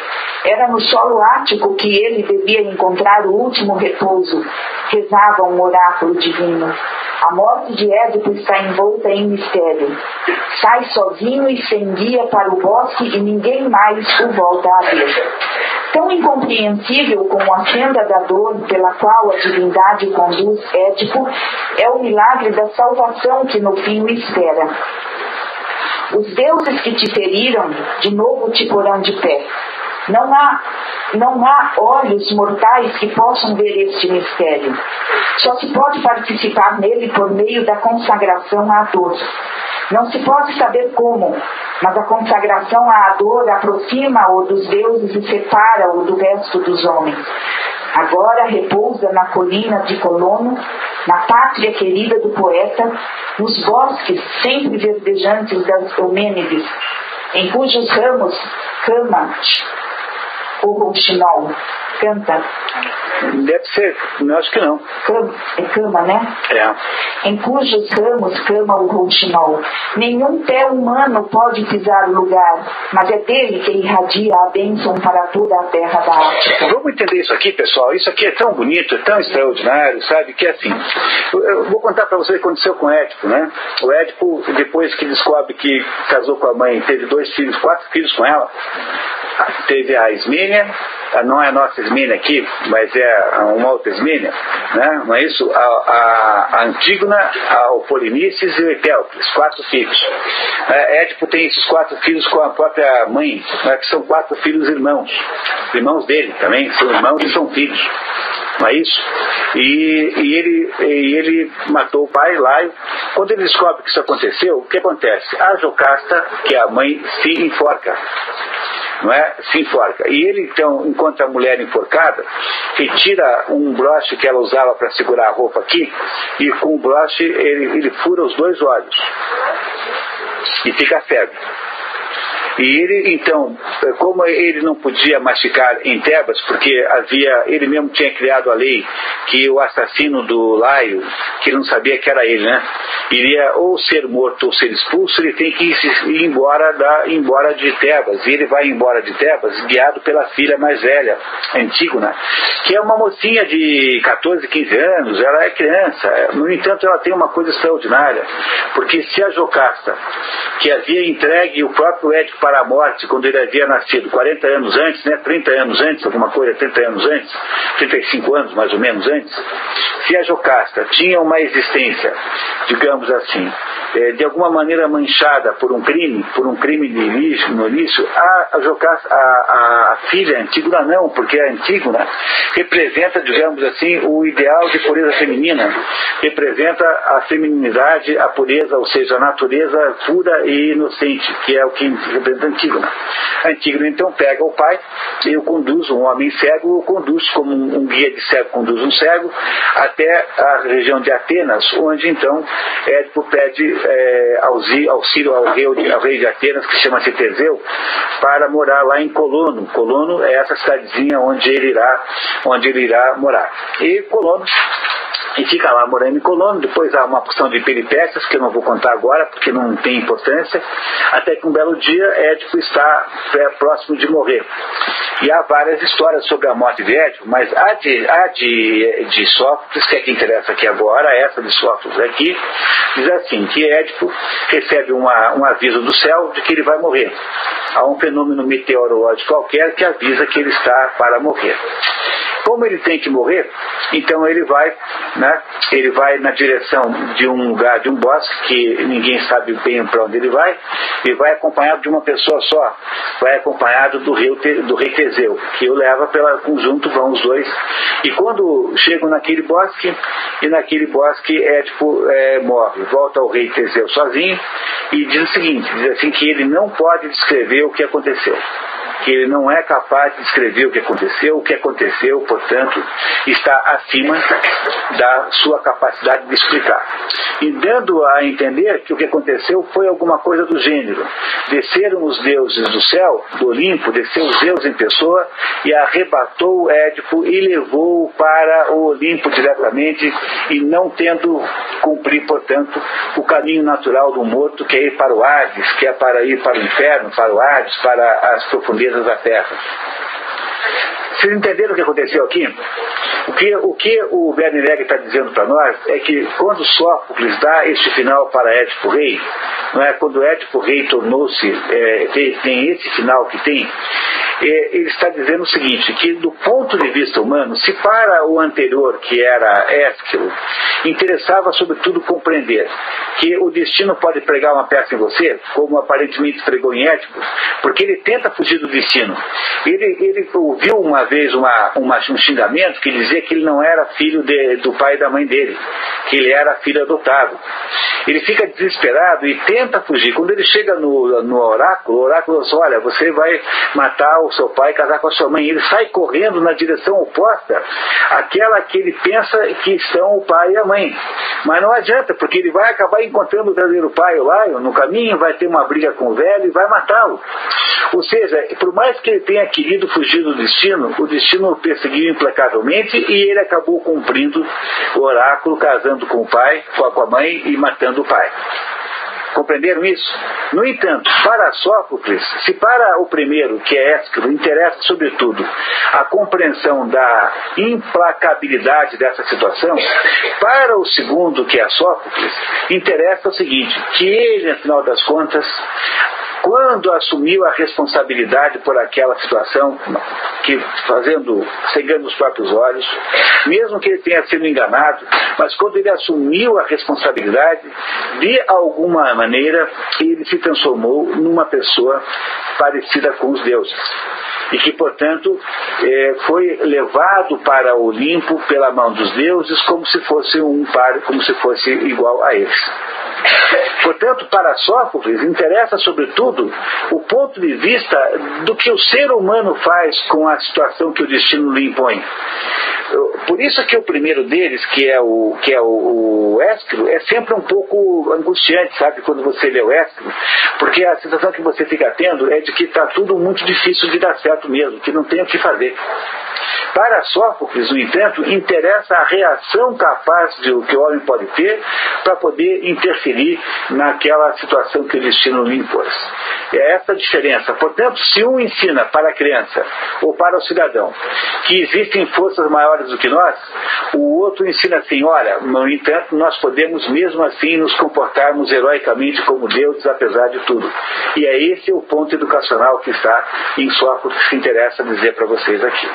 [SPEAKER 3] Era no solo ático que ele devia encontrar o último repouso, rezava um oráculo divino. A morte de Édipo está envolta em mistério. Sai sozinho e sem guia para o bosque e ninguém mais o volta a ver. Tão incompreensível como a senda da dor pela qual a divindade conduz Édipo é o milagre da salvação que no fim o espera. Os deuses que te feriram, de novo te porão de pé. Não há olhos mortais que possam ver este mistério. Só se pode participar nele por meio da consagração à dor. Não se pode saber como, mas a consagração à dor aproxima-o dos deuses e separa-o do resto dos homens. Agora repousa na colina de Colono, na pátria querida do poeta, nos bosques sempre verdejantes das Eumênides, em cujos ramos cama o rouxinol. Canta.
[SPEAKER 1] Deve ser, eu acho que não.
[SPEAKER 3] É cama, né?
[SPEAKER 1] É.
[SPEAKER 3] Em cujos ramos cama o rouxinol. Nenhum pé humano pode pisar o lugar, mas é dele que irradia a bênção para toda a terra da África.
[SPEAKER 1] Vamos entender isso aqui, pessoal. Isso aqui é tão bonito, é tão extraordinário, sabe? Que é assim. Eu vou contar para vocês o que aconteceu com o Édipo, né? O Édipo, depois que descobre que casou com a mãe, teve 2 filhos, 4 filhos com ela, teve a Ismênia, não é a nossa Ismênia aqui, mas é uma outra Ismênia, né? Não é isso? A Antígona, o Polinices e o Etéocles, 4 filhos. Édipo tem esses 4 filhos com a própria mãe, né? Que são 4 filhos irmãos dele também, são irmãos e são filhos. Não é isso? E ele matou o pai, Laio. Quando ele descobre que isso aconteceu, o que acontece? A Jocasta, que é a mãe, se enforca. Não é? Se enforca. E ele, então, enquanto a mulher enforcada, retira um broche que ela usava para segurar a roupa aqui, e com o broche ele fura os 2 olhos. E fica cego. E ele, então, como ele não podia mastigar em Tebas, porque ele mesmo tinha criado a lei que o assassino do Laio, que ele não sabia que era ele, né? Iria ou ser morto ou ser expulso, ele tem que ir embora de Tebas. E ele vai embora de Tebas guiado pela filha mais velha, Antígona, que é uma mocinha de 14, 15 anos, ela é criança. No entanto, ela tem uma coisa extraordinária, porque se a Jocasta, que havia entregue o próprio Édipo para a morte quando ele havia nascido 40 anos antes, né, 30 anos antes, alguma coisa, 30 anos antes, 35 anos mais ou menos antes, se a Jocasta tinha uma existência, digamos assim, de alguma maneira manchada por um crime no início, a filha Antígona não, porque a Antígona representa, digamos assim, o ideal de pureza feminina, representa a feminilidade, a pureza, ou seja, a natureza pura e inocente, que é o que representa a Antígona. A Antígona então pega o pai e o conduz, um homem cego, o conduz como um guia de cego conduz um cego, até a região de Atenas, onde então Édipo pede auxílio ao rei de Atenas, que chama-se Teseu, para morar lá em Colono. Colono é essa cidadezinha onde ele irá morar. E Colono, e fica lá morando em Colono. Depois há uma porção de peripécias que eu não vou contar agora porque não tem importância, até que um belo dia Édipo está próximo de morrer. E há várias histórias sobre a morte de Édipo, mas a de Sófocles, que é que interessa aqui agora, essa de Sófocles aqui, diz assim, que Édipo recebe um aviso do céu de que ele vai morrer. Há um fenômeno meteorológico qualquer que avisa que ele está para morrer. Como ele tem que morrer, então ele vai na direção de um lugar, de um bosque, que ninguém sabe bem para onde ele vai, e vai acompanhado de uma pessoa só, vai acompanhado do rei Teseu, que o leva pela conjunto, vão os dois. E quando chegam naquele bosque, Édipo morre, volta ao rei Teseu sozinho, e diz o seguinte, diz assim que ele não pode descrever o que aconteceu. Que ele não é capaz de descrever o que aconteceu, portanto, está acima da sua capacidade de explicar. E dando a entender que o que aconteceu foi alguma coisa do gênero. Desceram os deuses do céu, do Olimpo, desceu os deuses em pessoa e arrebatou Édipo e levou-o para o Olimpo diretamente, e não tendo cumprir, portanto, o caminho natural do morto, que é ir para o Hades, que é para ir para o inferno, para o Hades, para as profundezas da terra. Vocês entenderam o que aconteceu aqui? O que o Werner Egger está dizendo para nós é que quando Sófocles dá este final para Édipo Rei, não é? Quando Édipo Rei tornou-se, tem esse final que tem, ele está dizendo o seguinte, que do ponto de vista humano, se para o anterior, que era Ésquilo, interessava sobretudo compreender que o destino pode pregar uma peça em você, como aparentemente pregou em Édipo, porque ele tenta fugir do destino. Ele ouviu uma vez um xingamento que dizia que ele não era filho do pai e da mãe dele, que ele era filho adotado. Ele fica desesperado e tenta fugir. Quando ele chega no oráculo, o oráculo diz, olha, você vai matar o seu pai e casar com a sua mãe. Ele sai correndo na direção oposta àquela que ele pensa que são o pai e a mãe. Mas não adianta, porque ele vai acabar encontrando o verdadeiro pai, o Laio, no caminho, vai ter uma briga com o velho e vai matá-lo. Ou seja, por mais que ele tenha querido fugir do destino, o destino o perseguiu implacavelmente e ele acabou cumprindo o oráculo, casando com o pai, com a mãe e matando o pai. Compreenderam isso? No entanto, para Sófocles, se para o primeiro, que é Ésquilo, interessa sobretudo a compreensão da implacabilidade dessa situação, para o segundo, que é Sófocles, interessa o seguinte, que ele, afinal das contas, quando assumiu a responsabilidade por aquela situação, cegando os próprios olhos, mesmo que ele tenha sido enganado, mas quando ele assumiu a responsabilidade, de alguma maneira, ele se transformou numa pessoa parecida com os deuses. E que, portanto, foi levado para o Olimpo pela mão dos deuses como se fosse como se fosse igual a eles. Portanto, para Sófocles, interessa sobretudo o ponto de vista do que o ser humano faz com a situação que o destino lhe impõe. Por isso que o primeiro deles, que é o Ésquilo, é sempre um pouco angustiante, sabe, quando você lê o Ésquilo, porque a sensação que você fica tendo é de que está tudo muito difícil de dar certo mesmo, que não tem o que fazer. Para Sófocles, no entanto, interessa a reação capaz que o homem pode ter para poder interferir naquela situação que o destino lhe impôs. É essa a diferença. Portanto, se um ensina para a criança ou para o cidadão que existem forças maiores do que nós, o outro ensina assim, olha, no entanto, nós podemos mesmo assim nos comportarmos heroicamente como deuses, apesar de tudo. E é esse o ponto educacional que está em Sófocles, que interessa dizer para vocês aqui.